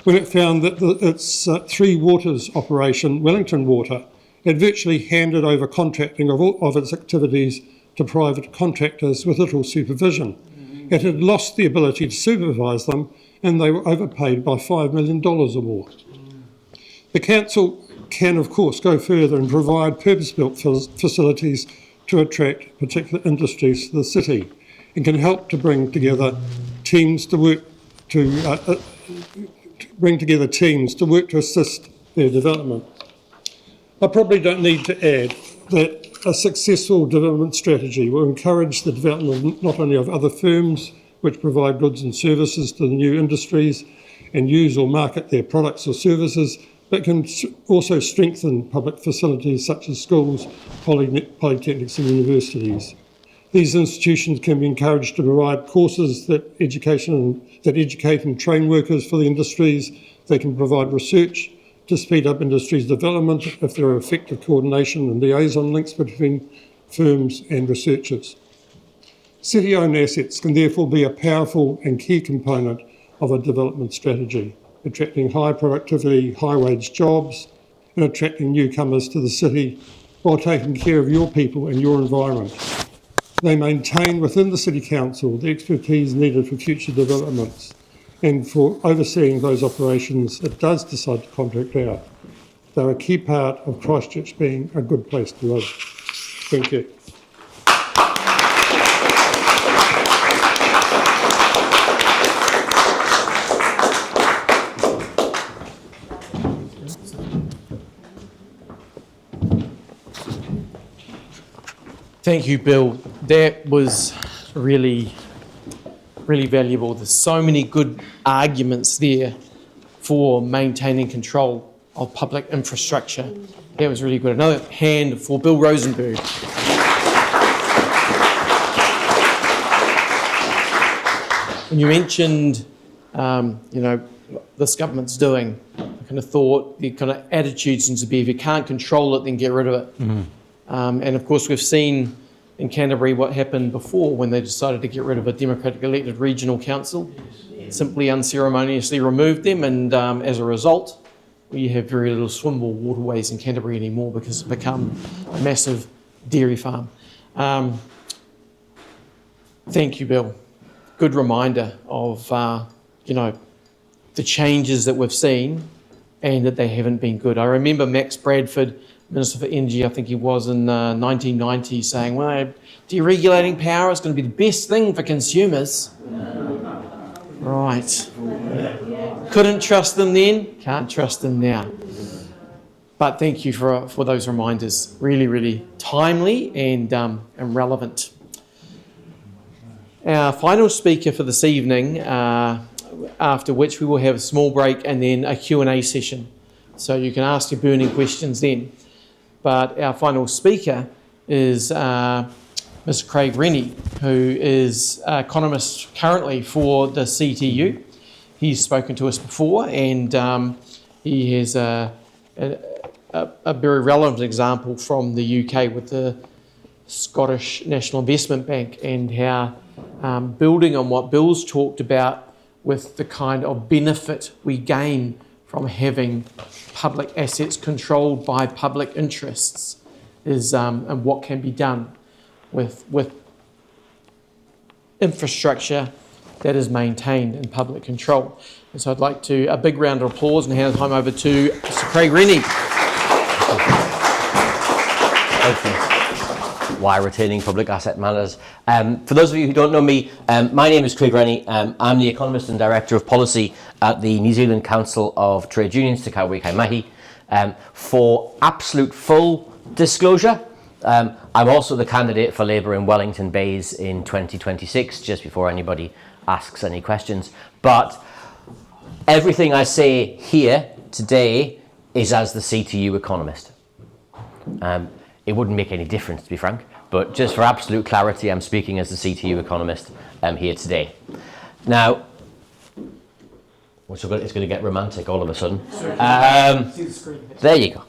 when it found that its Three Waters operation, Wellington Water, had virtually handed over contracting of its activities to private contractors with little supervision. It had lost the ability to supervise them, and they were overpaid by $5 million or more. The council can, of course, go further and provide purpose-built facilities to attract particular industries to the city, and can help to bring together teams to work to assist their development. I probably don't need to add that a successful development strategy will encourage the development not only of other firms which provide goods and services to the new industries and use or market their products or services, but can also strengthen public facilities such as schools, polytechnics and universities. These institutions can be encouraged to provide courses that educate and train workers for the industries. They can provide research to speed up industry's development if there are effective coordination and liaison links between firms and researchers. City-owned assets can therefore be a powerful and key component of a development strategy, attracting high productivity, high-wage jobs and attracting newcomers to the city while taking care of your people and your environment. They maintain within the City Council the expertise needed for future developments, and for overseeing those operations it does decide to contract out. They're a key part of Christchurch being a good place to live. Thank you. Thank you, Bill. That was really valuable. There's so many good arguments there for maintaining control of public infrastructure. That was really good. Another hand for Bill Rosenberg. When you mentioned, this government's doing, I kind of thought the kind of attitude seems to be if you can't control it, then get rid of it. Mm-hmm. And of course, we've seen in Canterbury what happened before when they decided to get rid of a democratic elected regional council. Simply unceremoniously removed them, and as a result, we have very little swimmable waterways in Canterbury anymore because it's become a massive dairy farm. Thank you, Bill. Good reminder of the changes that we've seen and that they haven't been good. I remember Max Bradford, Minister for Energy, I think he was in 1990, saying, well, deregulating power is going to be the best thing for consumers. Right. Couldn't trust them then, can't trust them now. But thank you for those reminders. Really, really timely and relevant. Our final speaker for this evening, after which we will have a small break and then a Q&A session. So you can ask your burning questions then. But our final speaker is Mr. Craig Renney, who is economist currently for the CTU. He's spoken to us before, and he has a very relevant example from the UK with the Scottish National Investment Bank, and how building on what Bill's talked about with the kind of benefit we gain from having public assets controlled by public interests is and what can be done with infrastructure that is maintained in public control. And so I'd like to, a big round of applause and hand the time over to Mr. Craig Renney. Thank you. Why retaining public asset matters. For those of you who don't know me, my name is Craig Renney. I'm the Economist and Director of Policy at the New Zealand Council of Trade Unions, Te Kawe Kaimahi. For absolute full disclosure, I'm also the candidate for Labour in Wellington Bays in 2026, just before anybody asks any questions. But everything I say here today is as the CTU economist. It wouldn't make any difference, to be frank, but just for absolute clarity, I'm speaking as the CTU economist here today. Now, it's going to get romantic all of a sudden. There you go.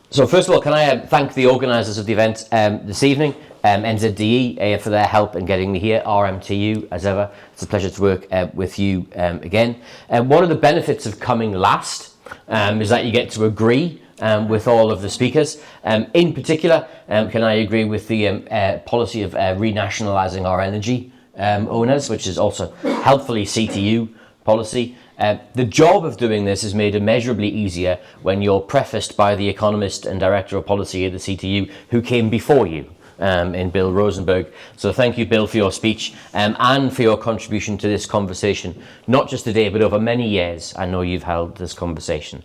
So first of all, can I thank the organisers of the event this evening, NZDE, for their help in getting me here, RMTU, as ever. It's a pleasure to work with you again. One of the benefits of coming last is that you get to agree with all of the speakers. In particular, can I agree with the policy of renationalising our energy owners, which is also helpfully CTU policy. The job of doing this is made immeasurably easier when you're prefaced by the economist and director of policy at the CTU who came before you, in Bill Rosenberg. So thank you, Bill, for your speech and for your contribution to this conversation, not just today, but over many years. I know you've held this conversation.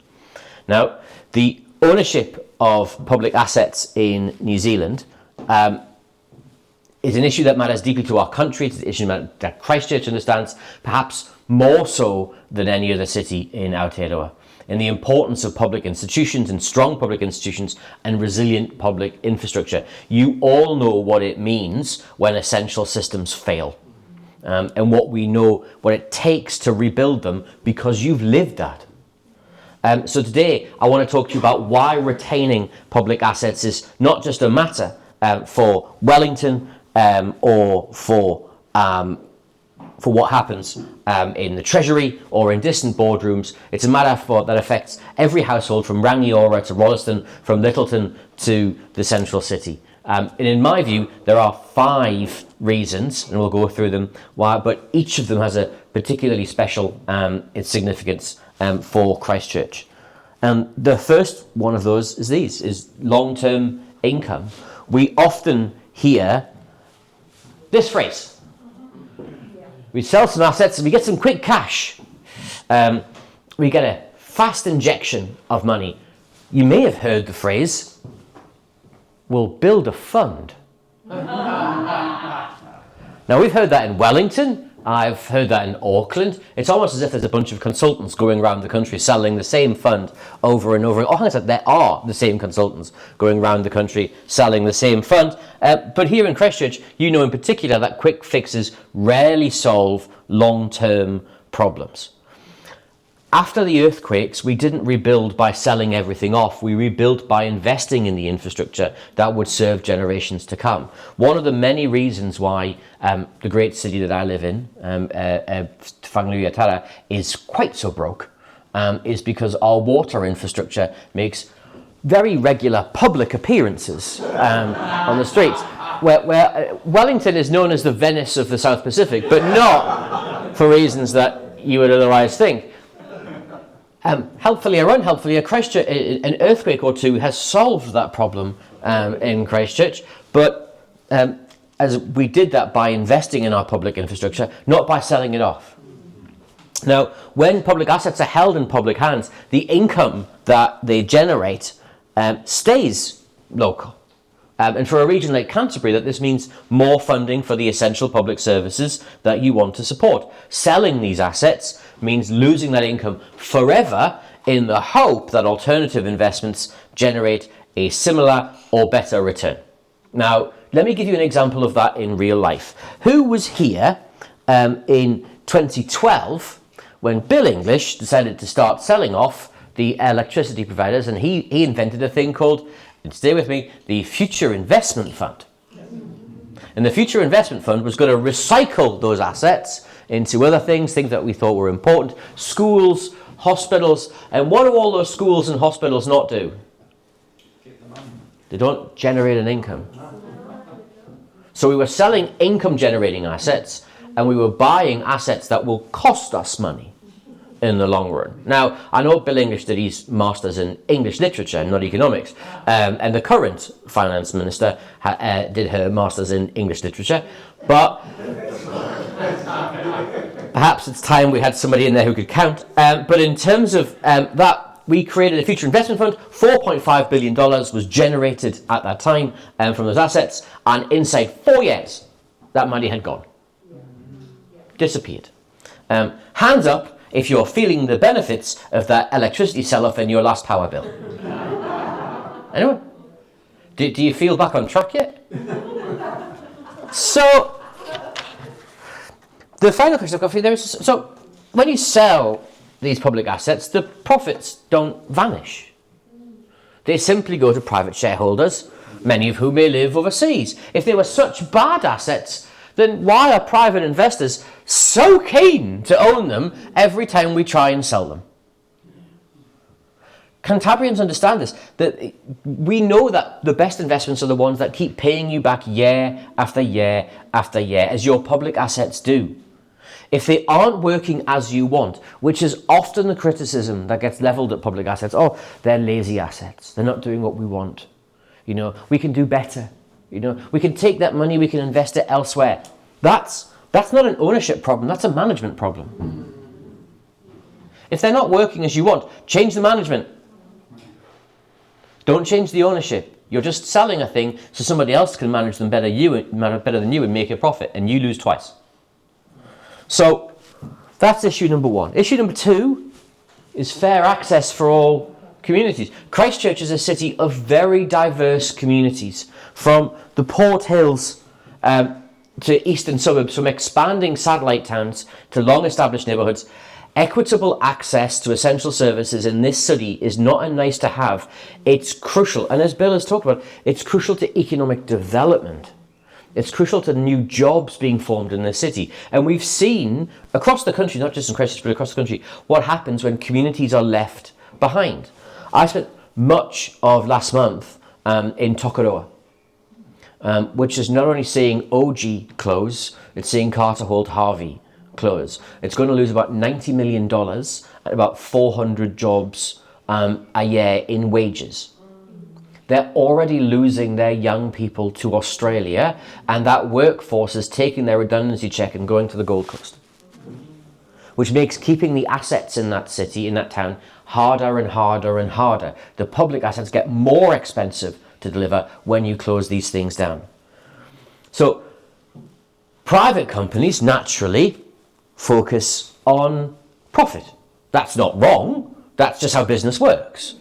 Now, the ownership of public assets in New Zealand is an issue that matters deeply to our country. It's an issue that Christchurch understands, perhaps more so than any other city in Aotearoa. in the importance of public institutions and strong public institutions and resilient public infrastructure. You all know what it means when essential systems fail, and what it takes to rebuild them, because you've lived that. So today I want to talk to you about why retaining public assets is not just a matter for Wellington or for what happens in the Treasury or in distant boardrooms. It's a matter that affects every household, from Rangiora to Rolleston, from Littleton to the central city. And in my view, there are 5 reasons, and we'll go through them, why, but each of them has a particularly special significance for Christchurch. The first one of those is long-term income. We often hear this phrase: we sell some assets and we get some quick cash. We get a fast injection of money. You may have heard the phrase, we'll build a fund. Now, we've heard that in Wellington. I've heard that in Auckland. It's almost as if there's a bunch of consultants going around the country selling the same fund over and over. Oh, there are the same consultants going around the country selling the same fund. But here in Christchurch, you know in particular that quick fixes rarely solve long-term problems. After the earthquakes, we didn't rebuild by selling everything off. We rebuilt by investing in the infrastructure that would serve generations to come. One of the many reasons why the great city that I live in, Whanganuiatara, is quite so broke is because our water infrastructure makes very regular public appearances on the streets. Where Wellington is known as the Venice of the South Pacific, but not for reasons that you would otherwise think. Helpfully or unhelpfully, an earthquake or two has solved that problem in Christchurch, but as we did that by investing in our public infrastructure, not by selling it off. Now, when public assets are held in public hands, the income that they generate stays local. And for a region like Canterbury, this means more funding for the essential public services that you want to support. Selling these assets means losing that income forever in the hope that alternative investments generate a similar or better return. Now, let me give you an example of that in real life. Who was here in 2012 when Bill English decided to start selling off the electricity providers, and he invented a thing called, stay with me, the Future Investment Fund. And the Future Investment Fund was going to recycle those assets into other things that we thought were important. Schools, hospitals. And what do all those schools and hospitals not do? They don't generate an income. So we were selling income generating assets, and we were buying assets that will cost us money in the long run. Now, I know Bill English did his Masters in English Literature, not economics, and the current Finance Minister did her Masters in English Literature, but perhaps it's time we had somebody in there who could count. But in terms of that, we created a Future Investment Fund. $4.5 billion was generated at that time from those assets, and inside 4 years, that money had gone. Disappeared. Hands up if you're feeling the benefits of that electricity sell-off in your last power bill. Anyone? Do you feel back on track yet? So, the final question I've got for you there is, so when you sell these public assets, the profits don't vanish. They simply go to private shareholders, many of whom may live overseas. If they were such bad assets, then why are private investors so keen to own them every time we try and sell them? Cantabrians understand this, that we know that the best investments are the ones that keep paying you back year after year after year, as your public assets do. If they aren't working as you want, which is often the criticism that gets levelled at public assets, oh, they're lazy assets, they're not doing what we want. You know, we can do better. You know, we can take that money, we can invest it elsewhere. That's not an ownership problem, that's a management problem. If they're not working as you want, change the management. Don't change the ownership. You're just selling a thing so somebody else can manage them better than you and make a profit, and you lose twice. So that's issue number one. Issue number two is fair access for all communities. Christchurch is a city of very diverse communities, from the Port Hills to eastern suburbs, from expanding satellite towns to long-established neighbourhoods. Equitable access to essential services in this city is not a nice to have. It's crucial, and as Bill has talked about, it's crucial to economic development. It's crucial to new jobs being formed in the city. And we've seen across the country, not just in Christchurch, but across the country, what happens when communities are left behind. I spent much of last month in Tokoroa, which is not only seeing OG close, it's seeing Carter Holt Harvey close. It's going to lose about $90 million and about 400 jobs a year in wages. They're already losing their young people to Australia, and that workforce is taking their redundancy check and going to the Gold Coast, which makes keeping the assets in that city, in that town, harder and harder and harder. The public assets get more expensive to deliver when you close these things down. So private companies naturally focus on profit. That's not wrong. That's just how business works.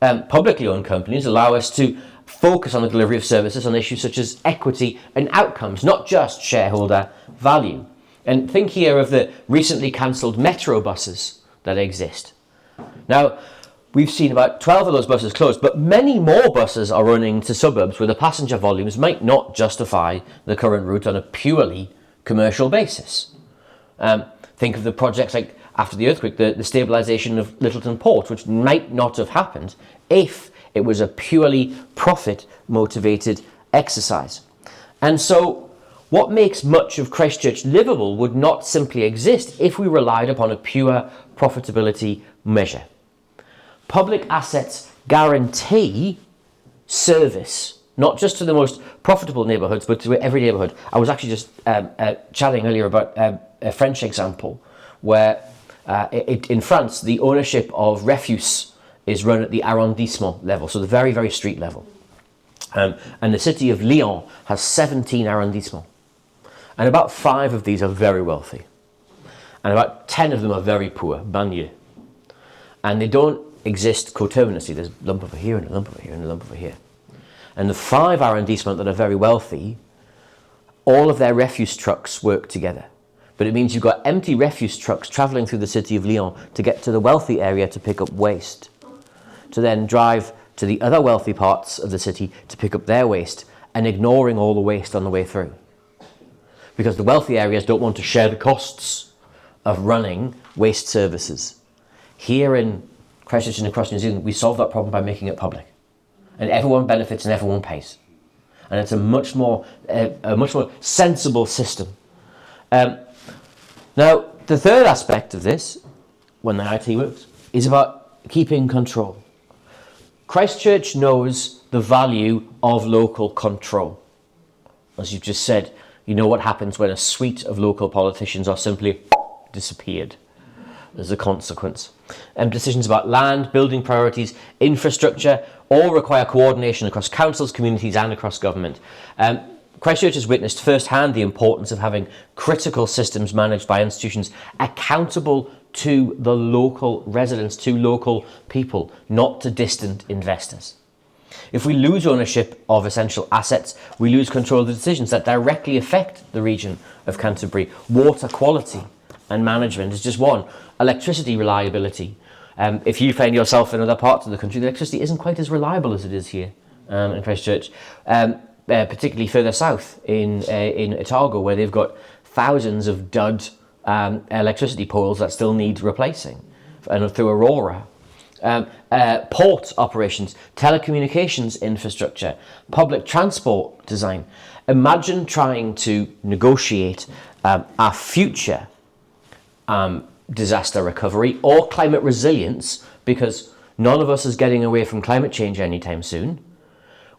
Publicly owned companies allow us to focus on the delivery of services on issues such as equity and outcomes, not just shareholder value. And think here of the recently cancelled metro buses that exist. Now, we've seen about 12 of those buses closed, but many more buses are running to suburbs where the passenger volumes might not justify the current route on a purely commercial basis. Think of the projects like after the earthquake, the stabilisation of Lyttelton Port, which might not have happened if it was a purely profit-motivated exercise. And so what makes much of Christchurch livable would not simply exist if we relied upon a pure profitability measure. Public assets guarantee service, not just to the most profitable neighbourhoods, but to every neighbourhood. I was actually just chatting earlier about a French example where in France, the ownership of refuse is run at the arrondissement level, so the very, very street level. And the city of Lyon has 17 arrondissements. And about 5 of these are very wealthy. And about 10 of them are very poor, banlieue. And they don't exist coterminously. There's a lump over here and a lump over here and a lump over here. And the 5 arrondissements that are very wealthy, all of their refuse trucks work together. But it means you've got empty refuse trucks travelling through the city of Lyon to get to the wealthy area to pick up waste, to then drive to the other wealthy parts of the city to pick up their waste, and ignoring all the waste on the way through. Because the wealthy areas don't want to share the costs of running waste services. Here in Christchurch and across New Zealand, we solve that problem by making it public. And everyone benefits and everyone pays. And it's a much more sensible system. Now, the third aspect of this, when the IT works, is about keeping control. Christchurch knows the value of local control. As you've just said, you know what happens when a suite of local politicians are simply disappeared as a consequence. Decisions about land, building priorities, infrastructure, all require coordination across councils, communities and across government. Christchurch has witnessed firsthand the importance of having critical systems managed by institutions accountable to the local residents, to local people, not to distant investors. If we lose ownership of essential assets, we lose control of the decisions that directly affect the region of Canterbury. Water quality and management is just one. Electricity reliability. If you find yourself in other parts of the country, the electricity isn't quite as reliable as it is here in Christchurch. Particularly further south in Otago, where they've got thousands of dud electricity poles that still need replacing, and through Aurora. Port operations, telecommunications infrastructure, public transport design. Imagine trying to negotiate our future disaster recovery or climate resilience, because none of us is getting away from climate change anytime soon,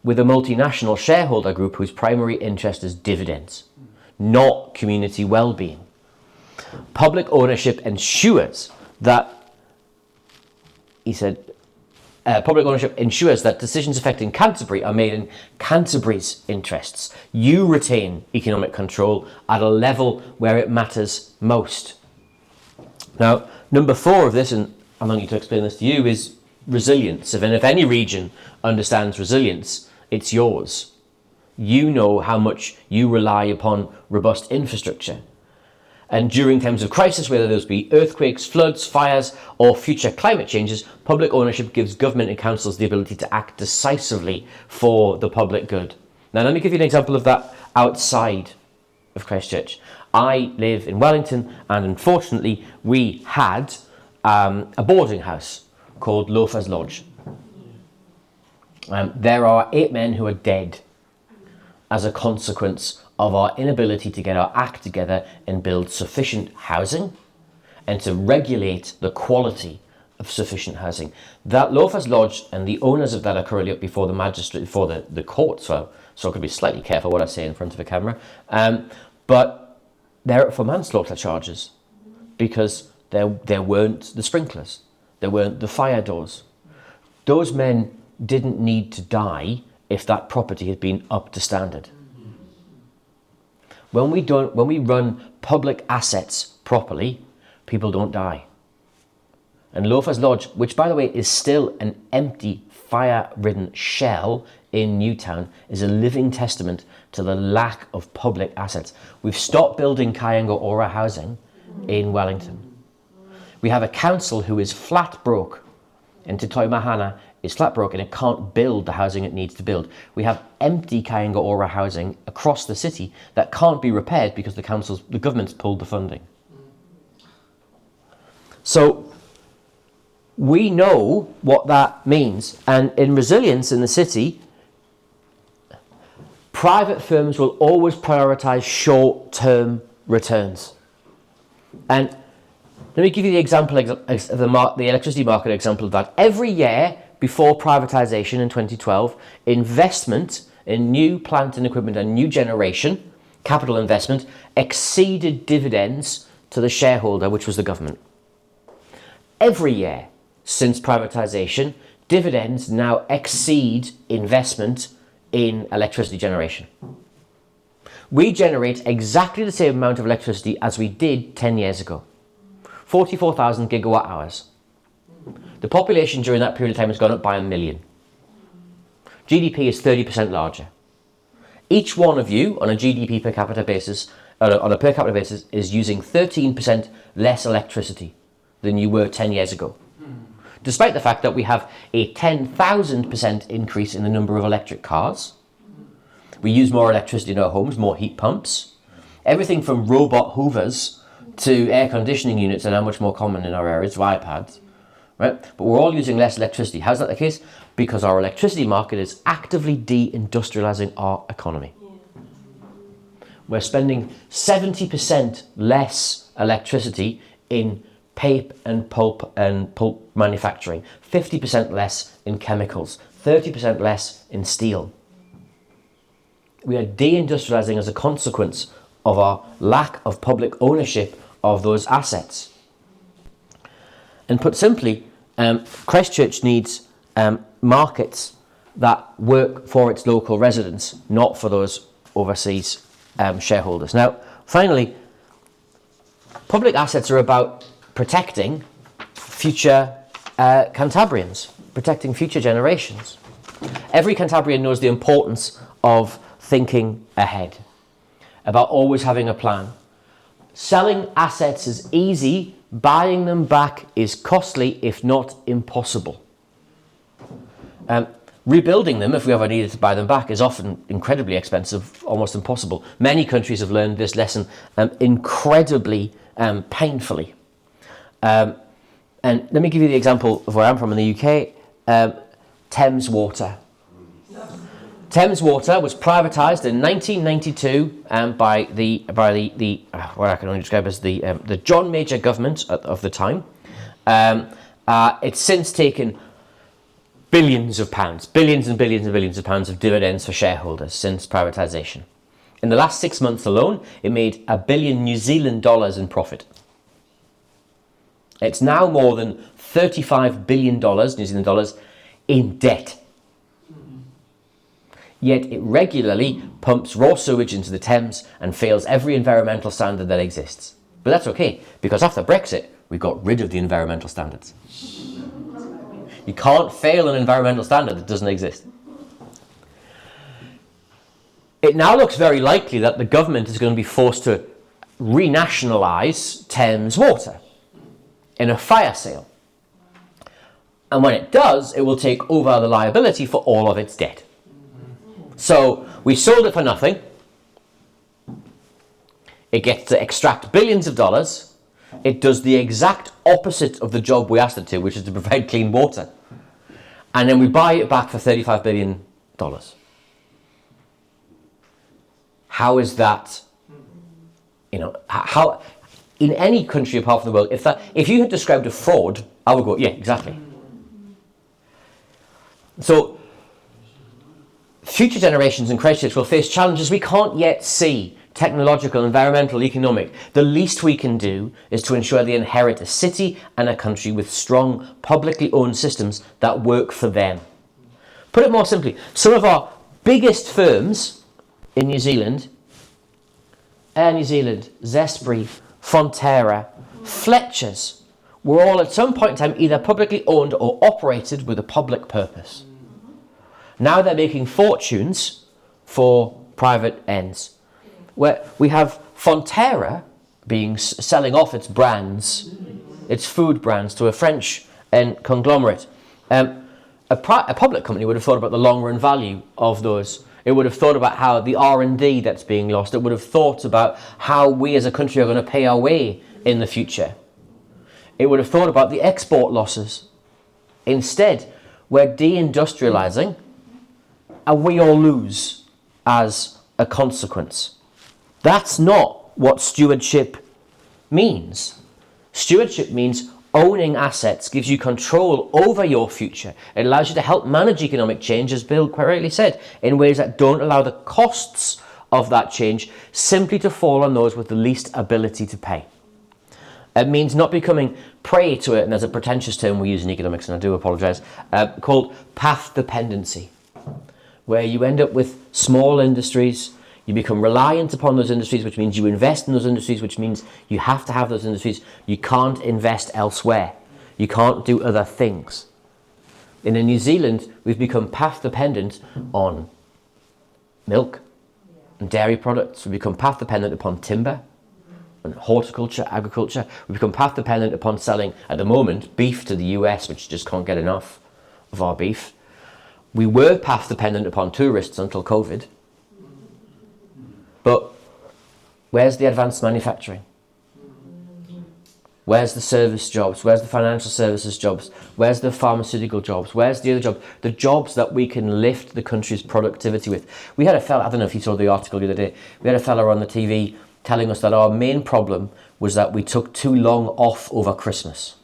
with a multinational shareholder group whose primary interest is dividends, not community well-being. Public ownership ensures that, public ownership ensures that decisions affecting Canterbury are made in Canterbury's interests. You retain economic control at a level where it matters most. Now, number 4 of this, and I'm going to explain this to you, is resilience. And if any region understands resilience, it's yours. You know how much you rely upon robust infrastructure. And during times of crisis, whether those be earthquakes, floods, fires, or future climate changes, public ownership gives government and councils the ability to act decisively for the public good. Now, let me give you an example of that outside of Christchurch. I live in Wellington, and unfortunately, we had a boarding house called Loafers Lodge. There are 8 men who are dead as a consequence of our inability to get our act together and build sufficient housing and to regulate the quality of sufficient housing. That Loafers Lodge and the owners of that are currently up before the magistrate, before the court, so I could be slightly careful what I say in front of a camera. But they're up for manslaughter charges because there weren't the sprinklers, there weren't the fire doors. Those men didn't need to die if that property had been up to standard. When we run public assets properly, people don't die. And Loafers Lodge, which by the way is still an empty, fire-ridden shell in Newtown, is a living testament to the lack of public assets. We've stopped building Kainga Ora housing in Wellington. We have a council who is flat broke, and Te Toi Mahana is flat broke and it can't build the housing it needs to build. We have empty Kainga Ora housing across the city that can't be repaired because the government's pulled the funding. So we know what that means, and in resilience in the city, private firms will always prioritise short-term returns. And let me give you the example of the electricity market example of that. Every year before privatisation in 2012, investment in new plant and equipment and new generation, capital investment, exceeded dividends to the shareholder, which was the government. Every year since privatisation, dividends now exceed investment in electricity generation. We generate exactly the same amount of electricity as we did 10 years ago. 44,000 gigawatt hours. The population during that period of time has gone up by 1 million. GDP is 30% larger. Each one of you on a GDP per capita basis, on a per capita basis, is using 13% less electricity than you were 10 years ago. Despite the fact that we have a 10,000% increase in the number of electric cars. We use more electricity in our homes, more heat pumps. Everything from robot hoovers to air conditioning units are now much more common in our areas, to iPads, right? But we're all using less electricity. How's that the case? Because our electricity market is actively de-industrialising our economy. We're spending 70% less electricity in paper and pulp manufacturing, 50% less in chemicals, 30% less in steel. We are de-industrialising as a consequence of our lack of public ownership of those assets. And put simply, Christchurch needs markets that work for its local residents, not for those overseas shareholders. Now, finally, public assets are about protecting future Cantabrians, protecting future generations. Every Cantabrian knows the importance of thinking ahead, about always having a plan. Selling assets is easy, buying them back is costly, if not impossible. Rebuilding them, if we ever needed to buy them back, is often incredibly expensive, almost impossible. Many countries have learned this lesson incredibly painfully. And let me give you the example of where I'm from in the UK, Thames Water. Thames Water was privatised in 1992 by what I can only describe as the John Major government of the time. It's since taken billions and billions and billions of pounds of dividends for shareholders since privatisation. In the last 6 months alone, it made $1 billion New Zealand dollars in profit. It's now more than $35 billion New Zealand dollars in debt. Yet it regularly pumps raw sewage into the Thames and fails every environmental standard that exists. But that's okay, because after Brexit, We got rid of the environmental standards. You can't fail an environmental standard that doesn't exist. It now looks very likely that the government is going to be forced to renationalise Thames Water in a fire sale. And when it does, it will take over the liability for all of its debt. So we sold it for nothing. It gets to extract billions of dollars. It does the exact opposite of the job we asked it to, which is to provide clean water. And then we buy it back for $35 billion. How is that, how, in any country apart from the world, if you had described a fraud, I would go, yeah, exactly. So, future generations in Christchurch will face challenges we can't yet see. Technological, environmental, economic. The least we can do is to ensure they inherit a city and a country with strong, publicly owned systems that work for them. Put it more simply, some of our biggest firms in New Zealand, Air New Zealand, Zespri, Fonterra, Fletcher's, were all at some point in time either publicly owned or operated with a public purpose. Now they're making fortunes for private ends. Where we have Fonterra selling off its brands, its food brands, to a French conglomerate. A public company would have thought about the long-run value of those. It would have thought about how the R&D that's being lost. It would have thought about how we as a country are going to pay our way in the future. It would have thought about the export losses. Instead, we're deindustrializing, and we all lose as a consequence. That's not what stewardship means. Stewardship means owning assets gives you control over your future. It allows you to help manage economic change, as Bill quite rightly said, in ways that don't allow the costs of that change simply to fall on those with the least ability to pay. It means not becoming prey to it, and there's a pretentious term we use in economics, and I do apologise, called path dependency, where you end up with small industries. You become reliant upon those industries, which means you invest in those industries, which means you have to have those industries. You can't invest elsewhere. You can't do other things. In New Zealand, we've become path dependent on milk and dairy products. We've become path dependent upon timber and horticulture, agriculture. We've become path dependent upon selling, at the moment, beef to the US, which just can't get enough of our beef. We were path dependent upon tourists until COVID. But where's the advanced manufacturing? Where's the service jobs? Where's the financial services jobs? Where's the pharmaceutical jobs? Where's the other jobs? The jobs that we can lift the country's productivity with. We had a fella, I don't know if you saw the article the other day, we had a fella on the TV telling us that our main problem was that we took too long off over Christmas.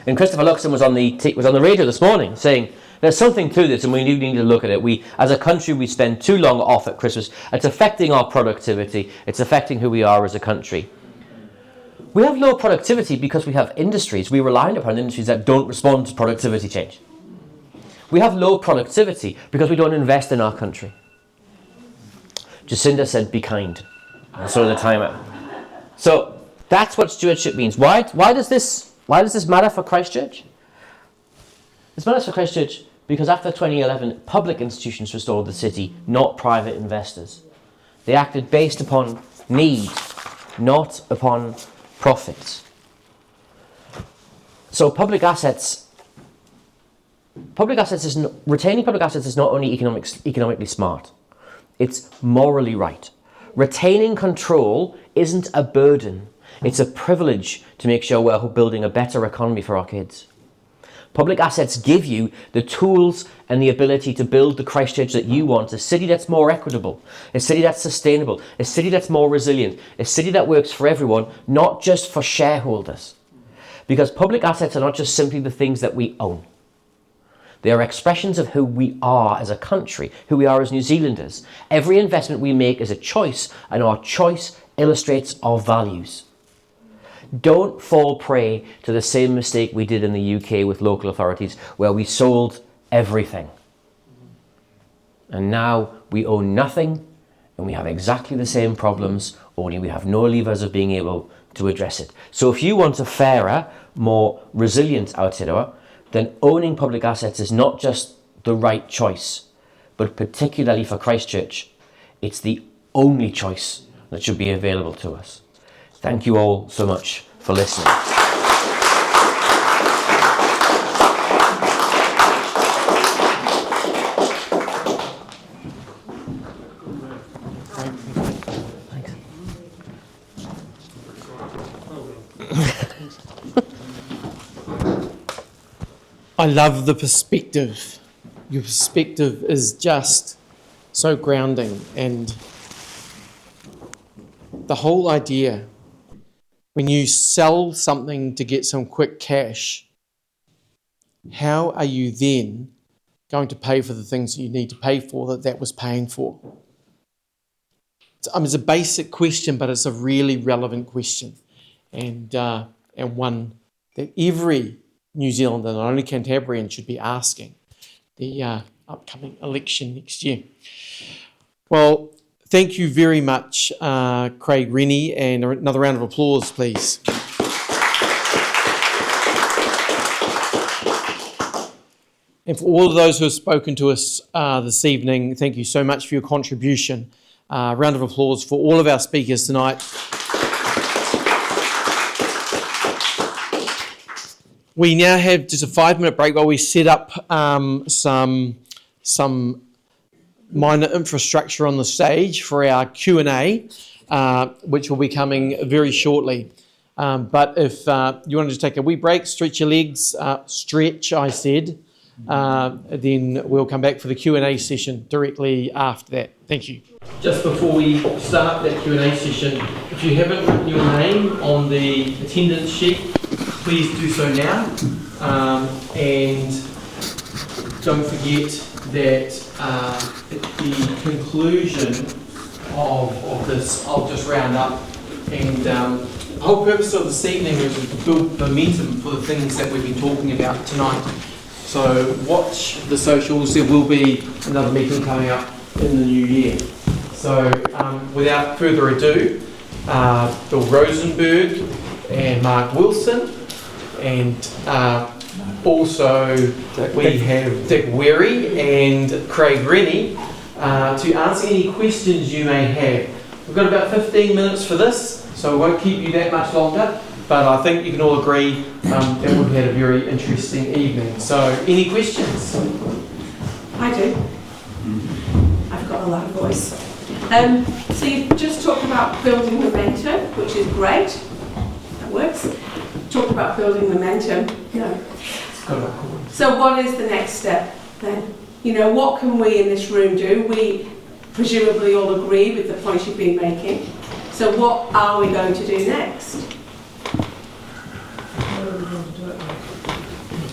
And Christopher Luxon was on the radio this morning saying, there's something to this and we need to look at it. We, as a country, we spend too long off at Christmas. It's affecting our productivity. It's affecting who we are as a country. We have low productivity because we have industries. We rely upon industries that don't respond to productivity change. We have low productivity because we don't invest in our country. Jacinda said, be kind. And so the timer. So that's what stewardship means. Why does this matter for Christchurch? This matters for Christchurch because after 2011, public institutions restored the city, not private investors. They acted based upon need, not upon profits. So retaining public assets is not only economically smart, it's morally right. Retaining control isn't a burden, it's a privilege to make sure we're building a better economy for our kids. Public assets give you the tools and the ability to build the Christchurch that you want, a city that's more equitable, a city that's sustainable, a city that's more resilient, a city that works for everyone, not just for shareholders. Because public assets are not just simply the things that we own. They are expressions of who we are as a country, who we are as New Zealanders. Every investment we make is a choice, and our choice illustrates our values. Don't fall prey to the same mistake we did in the UK with local authorities, where we sold everything. And now we own nothing, and we have exactly the same problems, only we have no levers of being able to address it. So if you want a fairer, more resilient Aotearoa, then owning public assets is not just the right choice, but particularly for Christchurch, it's the only choice that should be available to us. Thank you all so much for listening. I love the perspective. Your perspective is just so grounding, and the whole idea, when you sell something to get some quick cash, how are you then going to pay for the things that you need to pay for that was paying for? It's a basic question, but it's a really relevant question, and one that every New Zealander, not only Cantabrian, should be asking the upcoming election next year. Well, thank you very much, Craig Renney, and another round of applause, please. And for all of those who have spoken to us this evening, thank you so much for your contribution. Round of applause for all of our speakers tonight. We now have just a 5-minute break while we set up some minor infrastructure on the stage for our Q&A, which will be coming very shortly. But if you wanted to take a wee break, stretch your legs, stretch, I said, then we'll come back for the Q&A session directly after that. Thank you. Just before we start that Q&A session, if you haven't written your name on the attendance sheet, please do so now, and don't forget that at the conclusion of this, I'll just round up, and the whole purpose of this evening is to build momentum for the things that we've been talking about tonight. So watch the socials, there will be another meeting coming up in the new year. So without further ado, Bill Rosenberg and Mark Wilson, and also we have Dick Werry and Craig Renney to answer any questions you may have. We've got about 15 minutes for this, so we won't keep you that much longer, but I think you can all agree that we've had a very interesting evening. So any questions? I do. I've got a loud voice. So you just talked about building momentum, which is great. That works. Talk about building momentum. No. So what is the next step then? You know, what can we in this room do? We presumably all agree with the points you've been making. So what are we going to do next?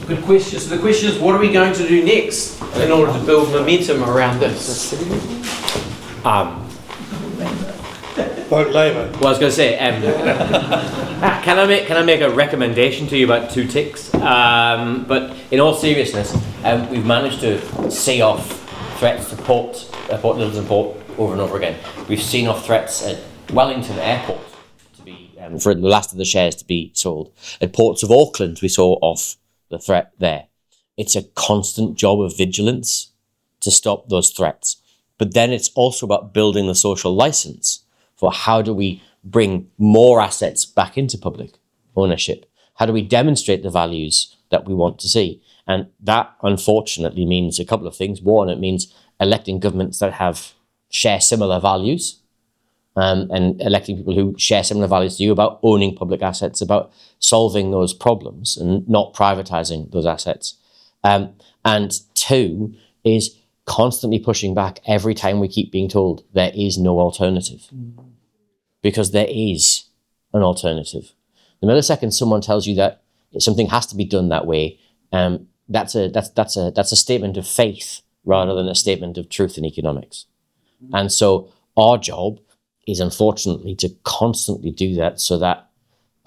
Good question. So the question is, what are we going to do next in order to build momentum around this? Vote Labour. Well, I was going to say, can I make a recommendation to you about 2 ticks? But in all seriousness, we've managed to see off threats to Port Littleton Port over and over again. We've seen off threats at Wellington Airport to be for the last of the shares to be sold. At Ports of Auckland, we saw off the threat there. It's a constant job of vigilance to stop those threats. But then it's also about building the social license for how do we bring more assets back into public ownership? How do we demonstrate the values that we want to see? And that, unfortunately, means a couple of things. One, it means electing governments that share similar values, and electing people who share similar values to you about owning public assets, about solving those problems and not privatising those assets. And 2 is constantly pushing back every time we keep being told there is no alternative. Because there is an alternative. The millisecond someone tells you that something has to be done that way, that's a statement of faith rather than a statement of truth in economics. And so our job is unfortunately to constantly do that so that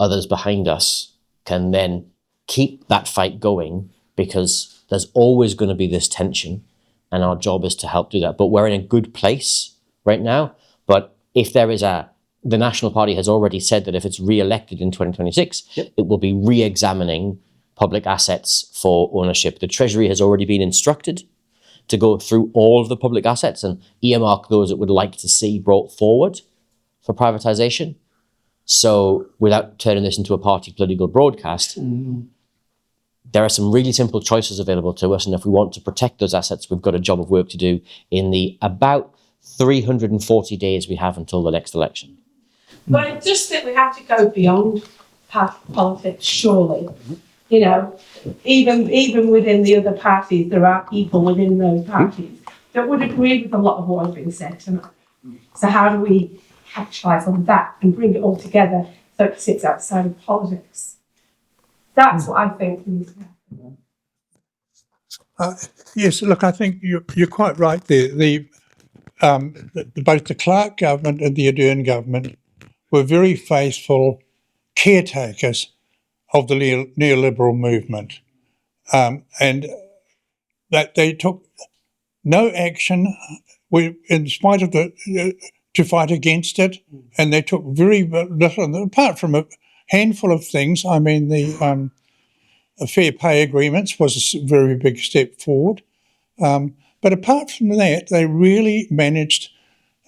others behind us can then keep that fight going, because there's always going to be this tension, and our job is to help do that. But we're in a good place right now. But if there is a the National Party has already said that if it's re-elected in 2026, it will be re-examining public assets for ownership. The Treasury has already been instructed to go through all of the public assets and earmark those it would like to see brought forward for privatisation. So without turning this into a party political broadcast, there are some really simple choices available to us. And if we want to protect those assets, we've got a job of work to do in the about 340 days we have until the next election. But I just think we have to go beyond politics, surely. You know, even within the other parties, there are people within those parties that would agree with a lot of what has been said tonight. So how do we capitalise on that and bring it all together so it sits outside of politics? That's what I think needs to happen. Yes, look, I think you're quite right there. Both the Clark government and the Ardern government were very faithful caretakers of the neoliberal movement, and that they took no action in spite of to fight against it, and they took very little, apart from a handful of things. I mean, the fair pay agreements was a very big step forward, but apart from that, they really managed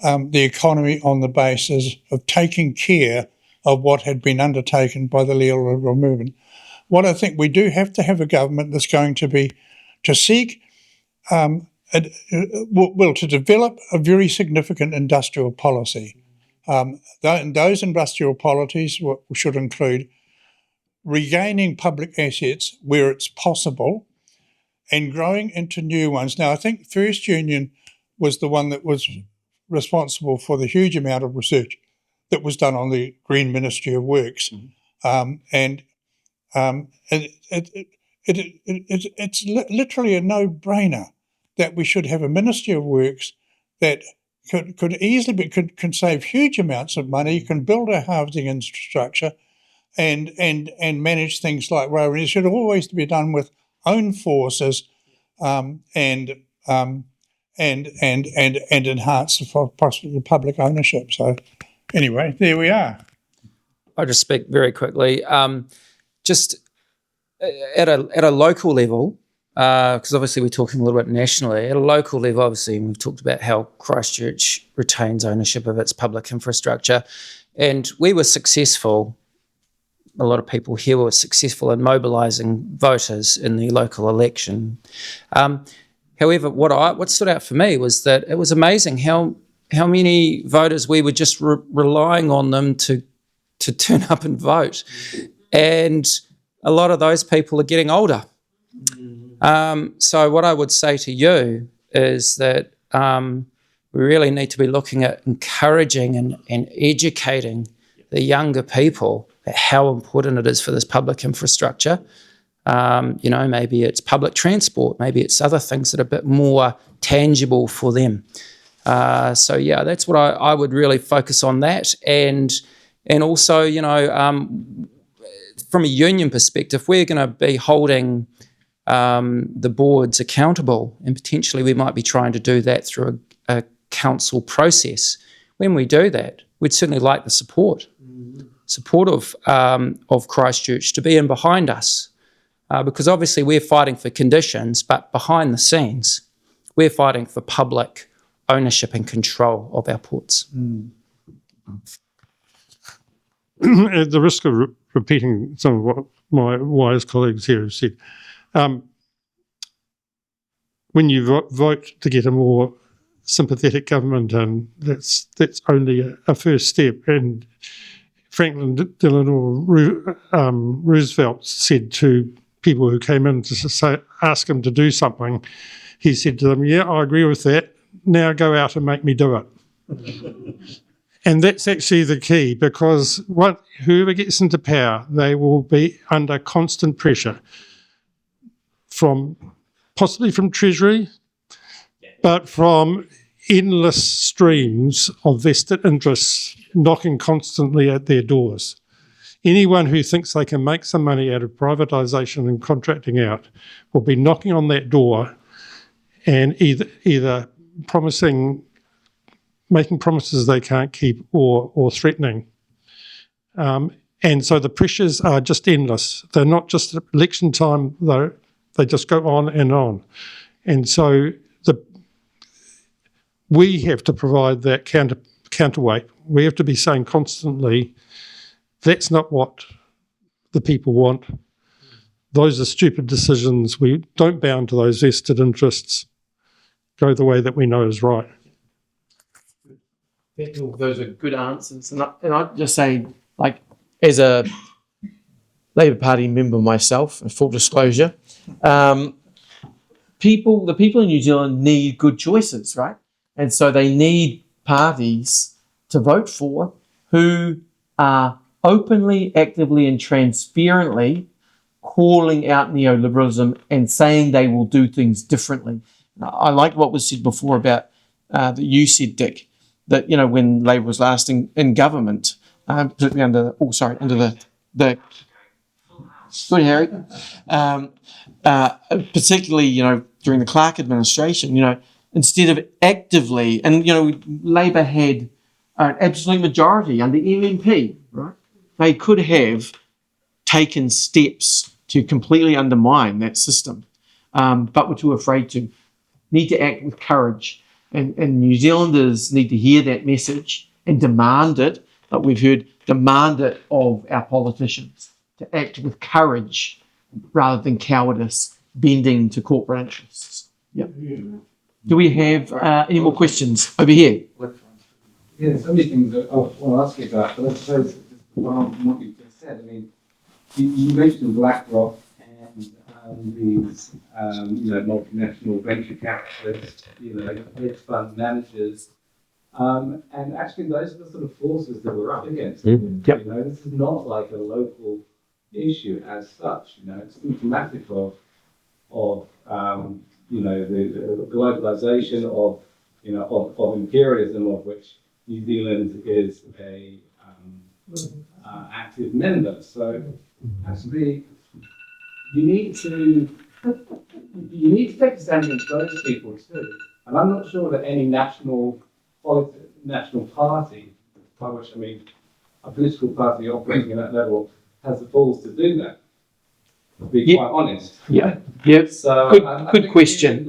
the economy on the basis of taking care of what had been undertaken by the neoliberal movement. What I think we do have to have a government that's going to seek, to develop a very significant industrial policy. Those industrial policies should include regaining public assets where it's possible and growing into new ones. Now, I think First Union was the one that was responsible for the huge amount of research that was done on the Green Ministry of Works. It's literally a no-brainer that we should have a Ministry of Works that could easily can save huge amounts of money. You can build a housing infrastructure and manage things like railway. It should always be done with own forces and enhance the public ownership. So anyway, there we are. I'll just speak very quickly. Just at a local level, because obviously we're talking a little bit nationally, at a local level, obviously, we've talked about how Christchurch retains ownership of its public infrastructure, and we were successful. A lot of people here were successful in mobilising voters in the local election. However, what stood out for me was that it was amazing how many voters we were just relying on them to turn up and vote, and a lot of those people are getting older. So what I would say to you is that we really need to be looking at encouraging and educating the younger people at how important it is for this public infrastructure. Maybe it's public transport, maybe it's other things that are a bit more tangible for them. That's what I would really focus on that. And also, from a union perspective, we're going to be holding the boards accountable, and potentially we might be trying to do that through a council process. When we do that, we'd certainly like the support of Christchurch to be in behind us, because obviously we're fighting for conditions, but behind the scenes, we're fighting for public ownership and control of our ports. At the risk of repeating some of what my wise colleagues here have said, when you vote to get a more sympathetic government, and that's only a first step. And Franklin Delano Roosevelt said to people who came in to ask him to do something, he said to them, "Yeah, I agree with that. Now go out and make me do it." And that's actually the key, because whoever gets into power, they will be under constant pressure possibly from Treasury, but from endless streams of vested interests knocking constantly at their doors. Anyone who thinks they can make some money out of privatisation and contracting out will be knocking on that door and either promising making promises they can't keep or threatening. And so the pressures are just endless. They're not just at election time, though. They just go on and on. And so we have to provide that counterweight. We have to be saying constantly, that's not what the people want. Those are stupid decisions. We don't bound to those vested interests. Go the way that we know is right. Those are good answers. And I'd just say, like, as a Labour Party member myself, full disclosure, the people in New Zealand need good choices, right? And so they need parties to vote for who are openly, actively and transparently calling out neoliberalism and saying they will do things differently. I like what was said before about that you said, Dick, that, you know, when Labour was last in government, particularly under the good Harry, particularly, you know, during the Clark administration, you know, instead of actively, and, you know, Labour had an absolute majority under MMP, right? They could have taken steps to completely undermine that system, but were too afraid to. Need to act with courage, and New Zealanders need to hear that message and demand it. But we've heard demand it of our politicians to act with courage rather than cowardice, bending to corporate interests. Yep. Do we have any more questions over here? Yeah, so many things that I want to ask you about, but I suppose from what you've just said, I mean, you mentioned BlackRock and these, you know, multinational venture capitalists, you know, hedge fund managers, and actually those are the sort of forces that we're up against. Mm-hmm. Yep. You know, this is not like a local issue as such. You know, it's symptomatic of you know, the globalization of, you know, of imperialism, of which New Zealand is a active member. So actually, you need to take a stand against those people too. And I'm not sure that any national party, by which I mean a political party operating at that level, has the balls to do that. To be quite honest. Yeah. Yep. So good question.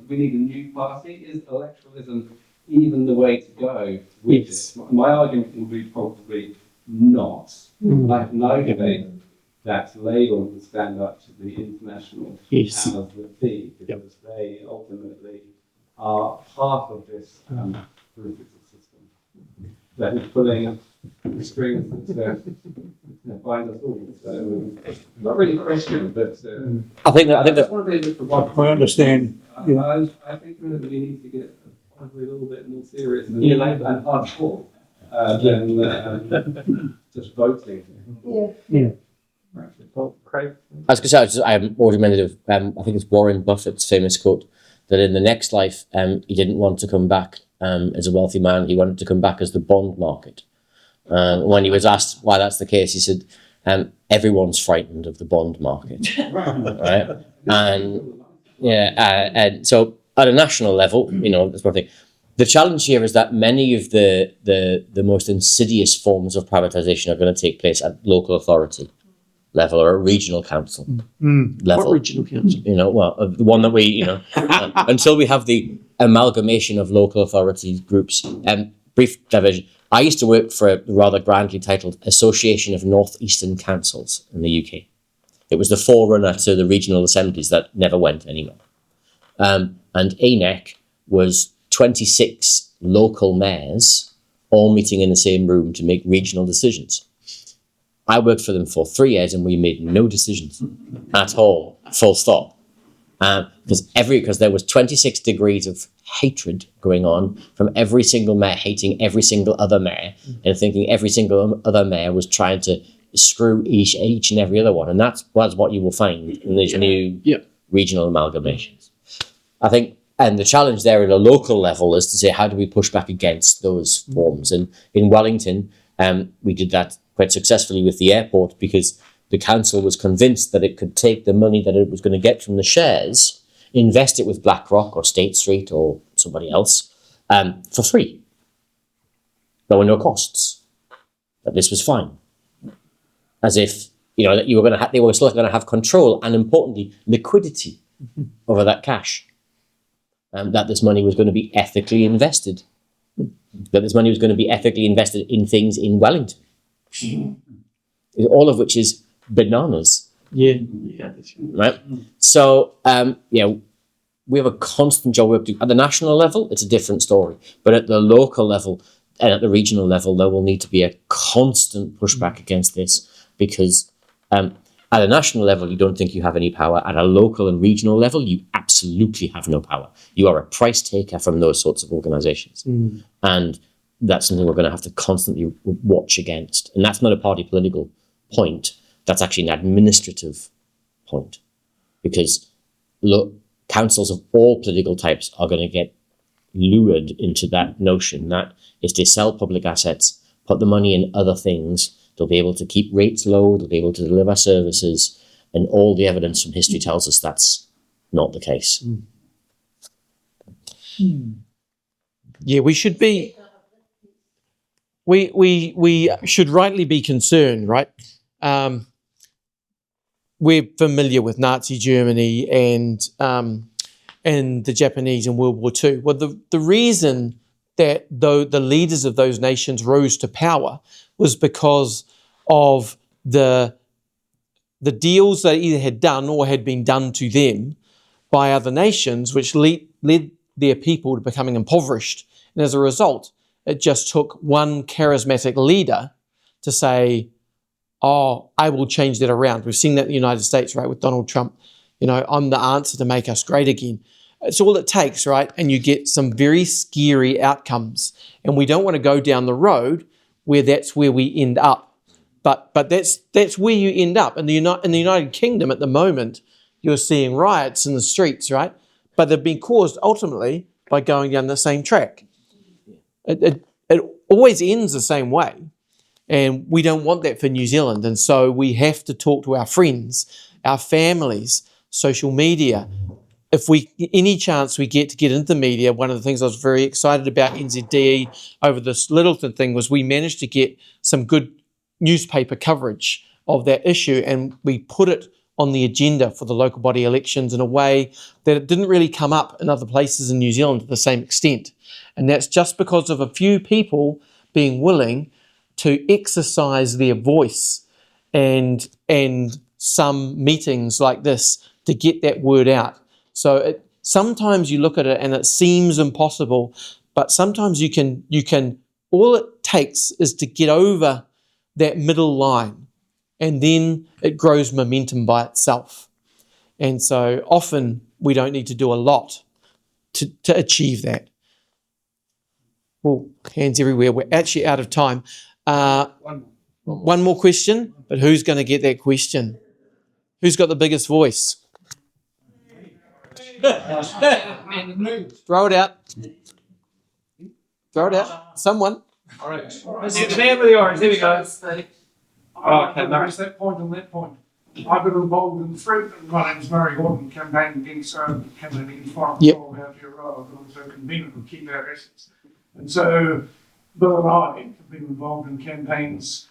We need a new party. Is electoralism even the way to go with this? My argument would be probably not. I have no faith that Labour will stand up to the international powers that be, because they ultimately are part of this political system that is pulling the strings that bind us all. So, not really a question, but I think that I understand. Yeah. I think that we need to get probably a little bit more serious and hardcore than just voting. Yeah. I was going to say, I'm already reminded of, I think it's Warren Buffett's famous quote, that in the next life, he didn't want to come back as a wealthy man, he wanted to come back as the bond market. When he was asked why that's the case, he said, everyone's frightened of the bond market, right? And and so at a national level, you know, that's one thing. The challenge here is that many of the most insidious forms of privatisation are going to take place at local authority level or a regional council level. What regional council? You know, well, the one that we, you know, until we have the amalgamation of local authority groups. Brief diversion. I used to work for a rather grandly titled Association of North Eastern Councils in the UK. It was the forerunner to the regional assemblies that never went anywhere. And ANEC was 26 local mayors all meeting in the same room to make regional decisions. I worked for them for 3 years and we made no decisions at all, full stop. Because there was 26 degrees of hatred going on from every single mayor hating every single other mayor and thinking every single other mayor was trying to screw each and every other one. And that's what you will find in these new regional amalgamations. I think, and the challenge there at a local level is to say, how do we push back against those forms? And in Wellington, we did that quite successfully with the airport because the council was convinced that it could take the money that it was going to get from the shares, invest it with BlackRock or State Street or somebody else for free. there were no costs, that this was fine. As if, that you were going to they were still going to have control and, importantly, liquidity over that cash. That this money was going to be ethically invested. That this money was going to be ethically invested in things in Wellington. All of which is bananas. Yeah. Right? So, we have a constant job work to do. At the national level, it's a different story. But at the local level and at the regional level, there will need to be a constant pushback against this, because at a national level, you don't think you have any power. At a local and regional level, you absolutely have no power. You are a price taker from those sorts of organisations. And that's something we're going to have to constantly watch against. And that's not a party political point. That's actually an administrative point. Because councils of all political types are going to get lured into that notion that if they sell public assets, put the money in other things, they'll be able to keep rates low, they'll be able to deliver services, and all the evidence from history tells us that's not the case. Yeah, we should be. We should rightly be concerned, right? We're familiar with Nazi Germany and the Japanese in World War II. Well, the reason that though the leaders of those nations rose to power was because of the deals they either had done or had been done to them by other nations, which led their people to becoming impoverished. And as a result, it just took one charismatic leader to say, oh, I will change that around. We've seen that in the United States, right, with Donald Trump. I'm the answer to make us great again. It's all it takes, right? And you get some very scary outcomes. And we don't want to go down the road where that's where we end up. But that's where you end up. In the United Kingdom at the moment, you're seeing riots in the streets, right? But they've been caused ultimately by going down the same track. It always ends the same way. And we don't want that for New Zealand. And so we have to talk to our friends, our families, social media. If any chance we get to get into the media, one of the things I was very excited about NZDE over this Littleton thing was we managed to get some good newspaper coverage of that issue, and we put it on the agenda for the local body elections in a way that it didn't really come up in other places in New Zealand to the same extent. And that's just because of a few people being willing to exercise their voice and some meetings like this to get that word out. So sometimes you look at it and it seems impossible, but sometimes you can. All it takes is to get over that middle line, and then it grows momentum by itself. And so often we don't need to do a lot to achieve that. Well, hands everywhere. We're actually out of time. One more question, but who's going to get that question? Who's got the biggest voice? Throw it out. Throw it out. Someone. All right. The man with the orange. Here we go. Oh, okay, there's that point and that point. I've been involved in three. My name's Murray Horton, campaigning against foreign control out here. I've also convened to keep our assets. And so Bill and I have been involved in campaigns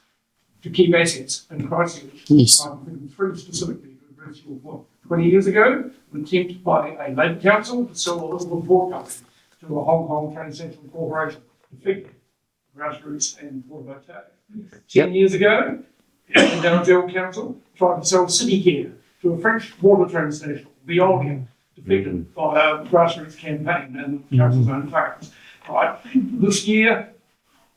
to keep assets in Christchurch. Yes. I've been through specifically to address your point. 20 years ago, an attempt by a Labour council to sell a little port company to a Hong Kong transnational corporation, defeated grassroots and photovoltaic. 10 years ago, the Darrell Council tried to sell City Care to a French water transnational, Veolia, defeated by a grassroots campaign and the council's own funds. Right. This year,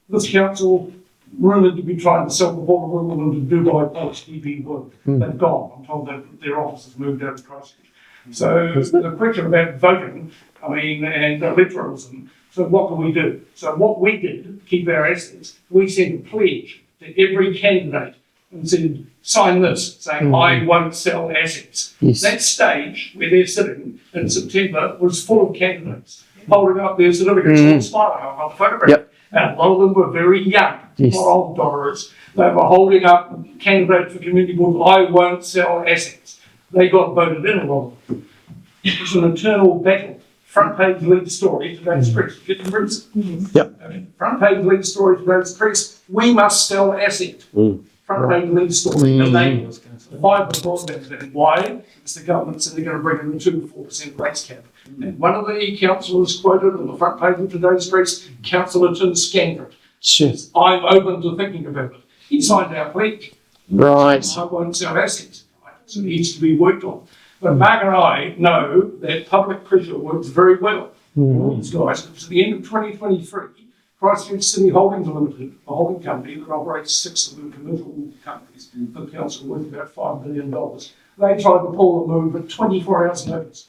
this council rumoured to be trying to sell the water Renewal to Dubai Post, DP Wood. They've gone. I'm told that their office has moved out of Christchurch. So the question about voting, and electoralism, so what can we do? So what we did to keep our assets, we sent a pledge to every candidate and said, sign this, saying, I won't sell assets. Yes. That stage where they're sitting in September was full of candidates holding up their certificates, all smiling. I've got a photograph. Yep. And a lot of them were very young, Yes. not old dollars. They were holding up candidates for community board, I won't sell assets. They got voted in a lot of them. It was an eternal battle front page lead story today's press. Get the press. Yep. Front page lead story today's press. We must sell asset. Front page lead story. And they 5 before that. Why? It's the government said they're going to bring in the 2 to 4% rates cap. And one of the councillors quoted on the front page of today's press, Councillor Tim Scandrett. Cheers. I'm open to thinking about it. He signed our pledge. Right. I won't sell assets. So it needs to be worked on. But Mark and I know that public pressure works very well for these guys. Because at the end of 2023, Christchurch City Holdings Limited, a holding company that operates 6 of the commercial companies for the council worth about $5 billion, they tried to pull a move at 24 hours notice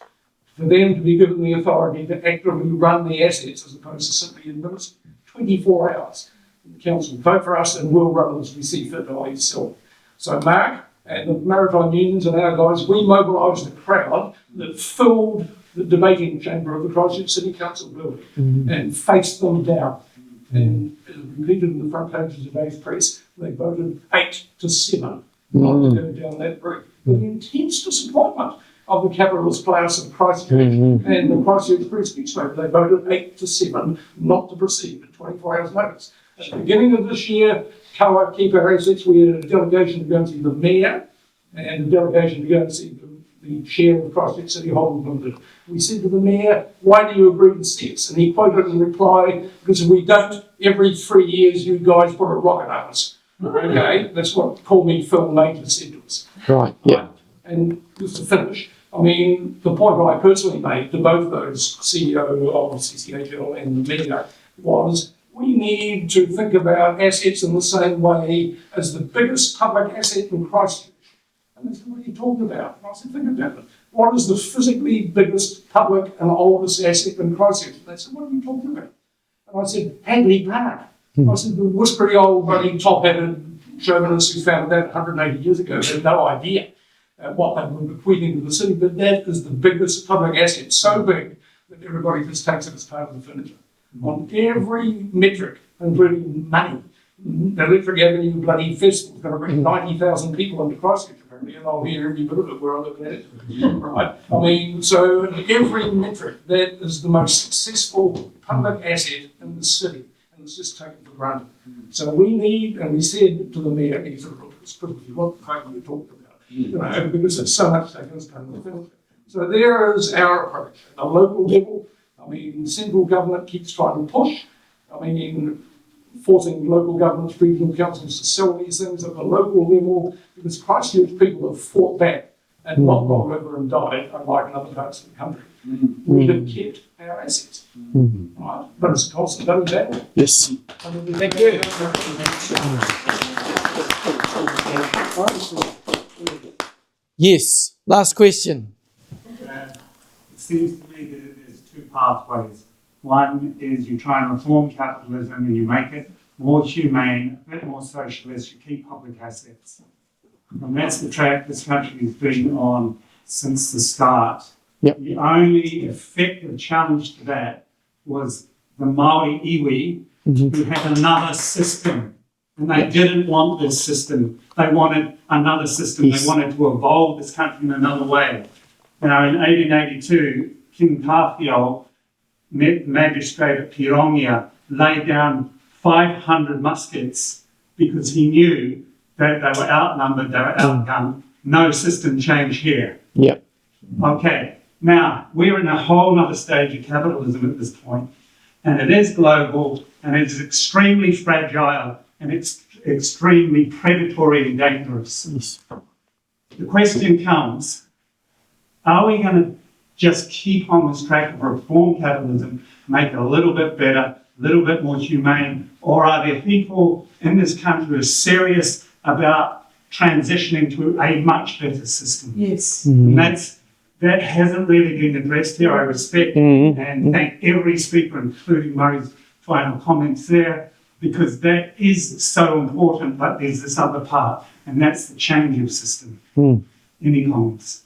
for them to be given the authority to actively run the assets as opposed to simply administer 24 hours. The council vote for us and we'll run as we see fit by yourself. So Mark and the maritime unions and our guys, we mobilised a crowd that filled the debating chamber of the Christchurch City Council building and faced them down. And as repeated in the front page of today's press, they voted 8-7 not to go down that route. The intense disappointment of the capitalist class of Christchurch and the Christchurch Press newspaper, they voted 8-7 not to proceed at 24 hours notice. At the beginning of this year, Kawa Keep Our Assets, we had a delegation to go and see the mayor and a delegation to go and see the chair of Christchurch City Holdings Limited. We said to the mayor, why do you agree to steps? And he quoted in reply, because if we don't, every 3 years you guys put a rocket at us. Okay, that's what Call Me Phil Major said to us. Right. Yeah. And just to finish, I mean, the point I personally made to both those CEO of CCHL and the mayor was we need to think about assets in the same way as the biggest public asset in Christchurch. And they said, what are you talking about? And I said, think about it. What is the physically biggest public and oldest asset in Christchurch? And they said, what are you talking about? And I said, Hagley Park. I said, the whispery old bloody top-hatted chauvinists who founded that 180 years ago had no idea what they were bequeathing to the city, but that is the biggest public asset, so big that everybody just takes it as part of the furniture. On every metric, including money, the Electric Avenue bloody festival is going to bring 90,000 people into Christchurch, apparently, and I'll hear every bit of it where I live at. Right? I mean, so in every metric, that is the most successful public asset in the city, and it's just taken for granted. So we need, and we said to the mayor, he said, look, it's pretty, what the fuck are you talking about? You know, because there's so much taken as part of the furniture. So there is our approach. At the local level, I mean, the central government keeps trying to push. I mean, forcing local governments, regional councils to sell these things at the local level, because Christchurch people have fought back and not rolled over and died, unlike in other parts of the country. We have kept our assets, right? But it's a constant battle. Yes. Thank you. Yes. Last question. It seems to me that there's 2 pathways. One is you try and reform capitalism and you make it more humane, a bit more socialist, you keep public assets. And that's the track this country has been on since the start. Yep. The only effective challenge to that was the Māori iwi, who had another system. And they didn't want this system. They wanted another system. Yes. They wanted to evolve this country in another way. Now, in 1882, King Tāwhiao, magistrate at Pirongia, laid down 500 muskets because he knew that they were outnumbered, they were outgunned. No system change here. Yep. Okay, now we're in a whole other stage of capitalism at this point, and it is global, and it's extremely fragile, and it's extremely predatory and dangerous. Yes. The question comes, are we going to just keep on this track of reform capitalism, make it a little bit better, a little bit more humane, or are there people in this country who are serious about transitioning to a much better system? Yes. And that hasn't really been addressed here. I respect and thank every speaker, including Murray's final comments there, because that is so important, but there's this other part, and that's the change of system. Any comments?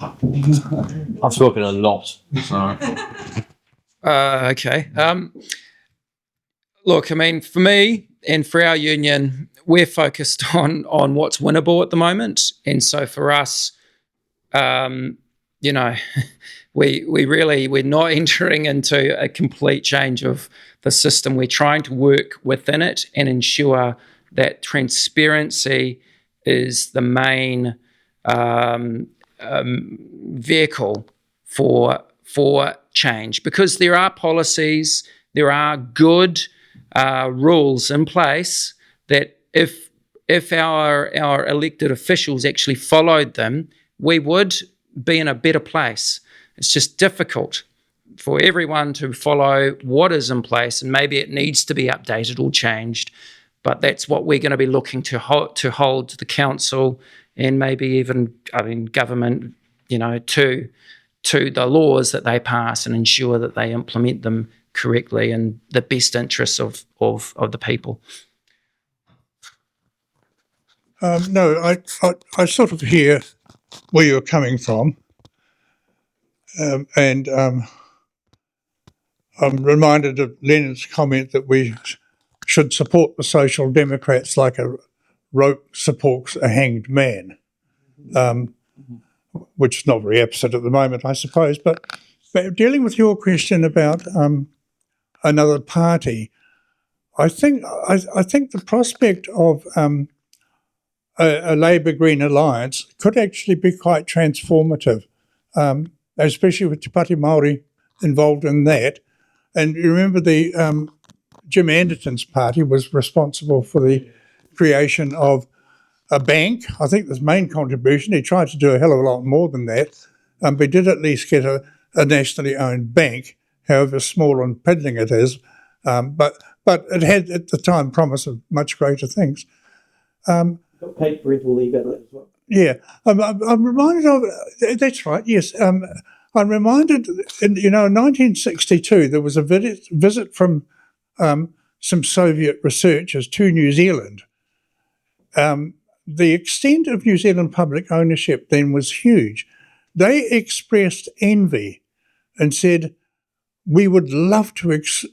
I've spoken a lot. So. Okay. Look, I mean, for me and for our union, we're focused on what's winnable at the moment. And so for us, you know, we're not entering into a complete change of the system. We're trying to work within it and ensure that transparency is the main vehicle for change, because there are policies, there are good rules in place that if our elected officials actually followed them, we would be in a better place. It's just difficult for everyone to follow what is in place, and maybe it needs to be updated or changed. But that's what we're going to be looking to hold the council and maybe even, government, to the laws that they pass, and ensure that they implement them correctly in the best interests of the people. No, I sort of hear where you're coming from, and I'm reminded of Lenin's comment that we should support the Social Democrats like a rope supports a hanged man, which is not very opposite at the moment, I suppose. But dealing with your question about another party, I think the prospect of a Labour-Green alliance could actually be quite transformative, especially with Te Pāti Māori involved in that. And you remember the Jim Anderton's party was responsible for the creation of a bank. I think the main contribution, he tried to do a hell of a lot more than that, but he did at least get a nationally owned bank, however small and piddling it is. But it had at the time promise of much greater things. Paid parental leave out of that as well. Yeah, I'm reminded of, that's right, yes. I'm reminded, in 1962, there was a visit from some Soviet researchers to New Zealand. The extent of New Zealand public ownership then was huge. They expressed envy and said, we would love to achieve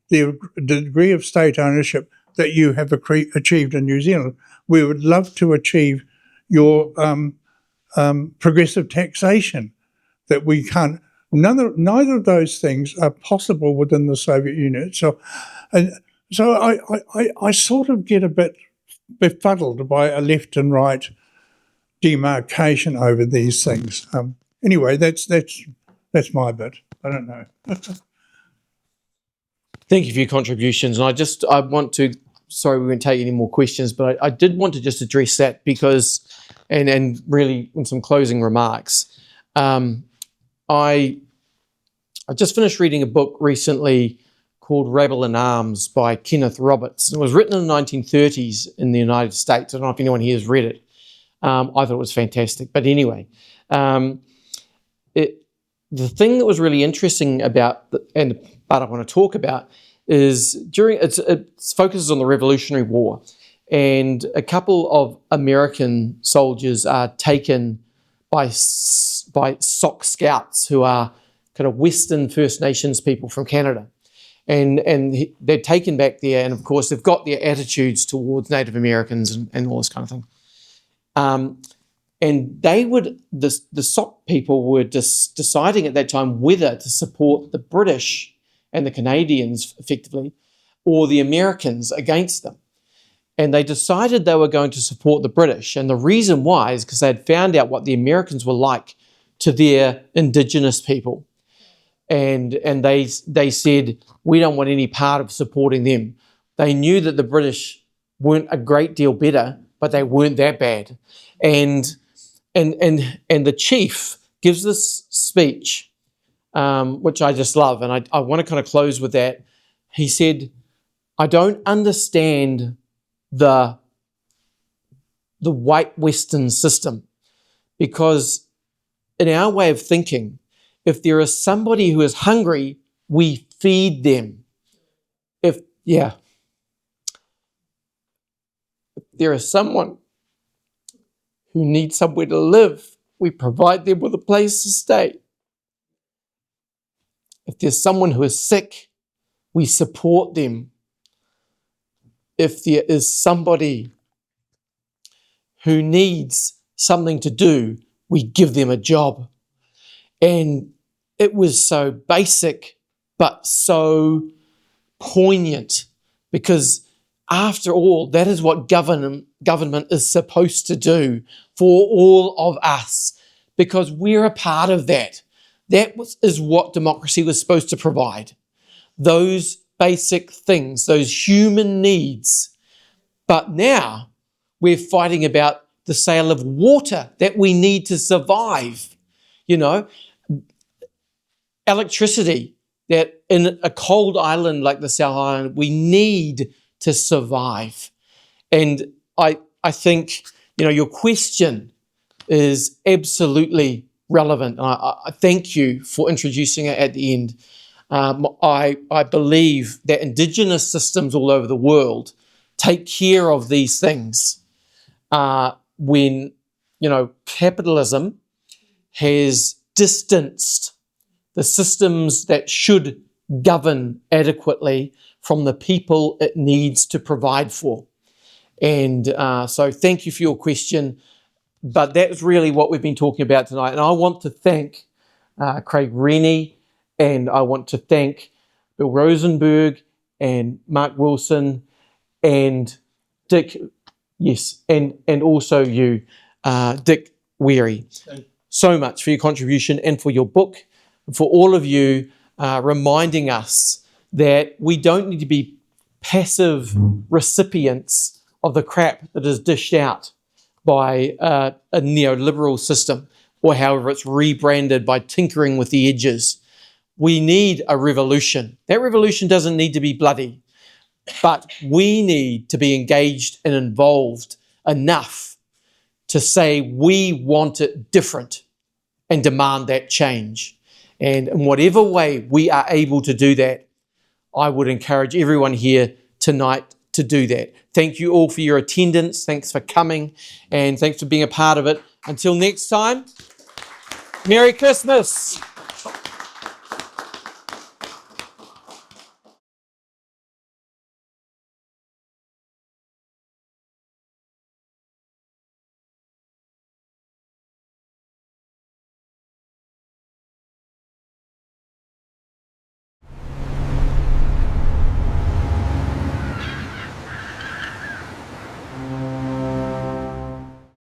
the degree of state ownership that you have achieved in New Zealand. We would love to achieve your progressive taxation that we can't. Neither of those things are possible within the Soviet Union. So I sort of get a bit befuddled by a left and right demarcation over these things. Anyway, that's my bit. I don't know. Thank you for your contributions. And I want to, sorry we won't take any more questions, but I did want to just address that because, and really in some closing remarks, I just finished reading a book recently called Rebel in Arms by Kenneth Roberts. It was written in the 1930s in the United States. I don't know if anyone here has read it. I thought it was fantastic. But anyway, the thing that was really interesting about, and the part I want to talk about, is it focuses on the Revolutionary War, and a couple of American soldiers are taken by sock scouts who are kind of Western First Nations people from Canada, and they're taken back there, and of course they've got their attitudes towards Native Americans and all this kind of thing. And the sock people were just deciding at that time whether to support the British and the Canadians effectively, or the Americans against them. And they decided they were going to support the British. And the reason why is because they had found out what the Americans were like to their Indigenous people. And they said, we don't want any part of supporting them. They knew that the British weren't a great deal better, but they weren't that bad. And the chief gives this speech, which I just love, and I want to kind of close with that. He said, I don't understand the white Western system, because in our way of thinking, if there is somebody who is hungry, we feed them. If there is someone who needs somewhere to live, we provide them with a place to stay. If there's someone who is sick, we support them. If there is somebody who needs something to do, we give them a job. And it was so basic, but so poignant, because after all, that is what government is supposed to do for all of us, because we're a part of that. That is what democracy was supposed to provide. Those basic things, those human needs. But now we're fighting about the sale of water that we need to survive. You know, electricity that in a cold island like the South Island, we need to survive. And I think, you know, your question is absolutely relevant. I thank you for introducing it at the end. I believe that Indigenous systems all over the world take care of these things when, you know, capitalism has distanced the systems that should govern adequately from the people it needs to provide for. And so thank you for your question. But that's really what we've been talking about tonight. And I want to thank Craig Renney, and I want to thank Bill Rosenberg and Mark Wilson and Dick, yes, and also you, Dick Werry, so much for your contribution and for your book, for all of you reminding us that we don't need to be passive recipients of the crap that is dished out by a neoliberal system, or however it's rebranded by tinkering with the edges. We need a revolution. That revolution doesn't need to be bloody, but we need to be engaged and involved enough to say we want it different and demand that change. And in whatever way we are able to do that, I would encourage everyone here tonight to do that. Thank you all for your attendance. Thanks for coming, and thanks for being a part of it. Until next time, Merry Christmas.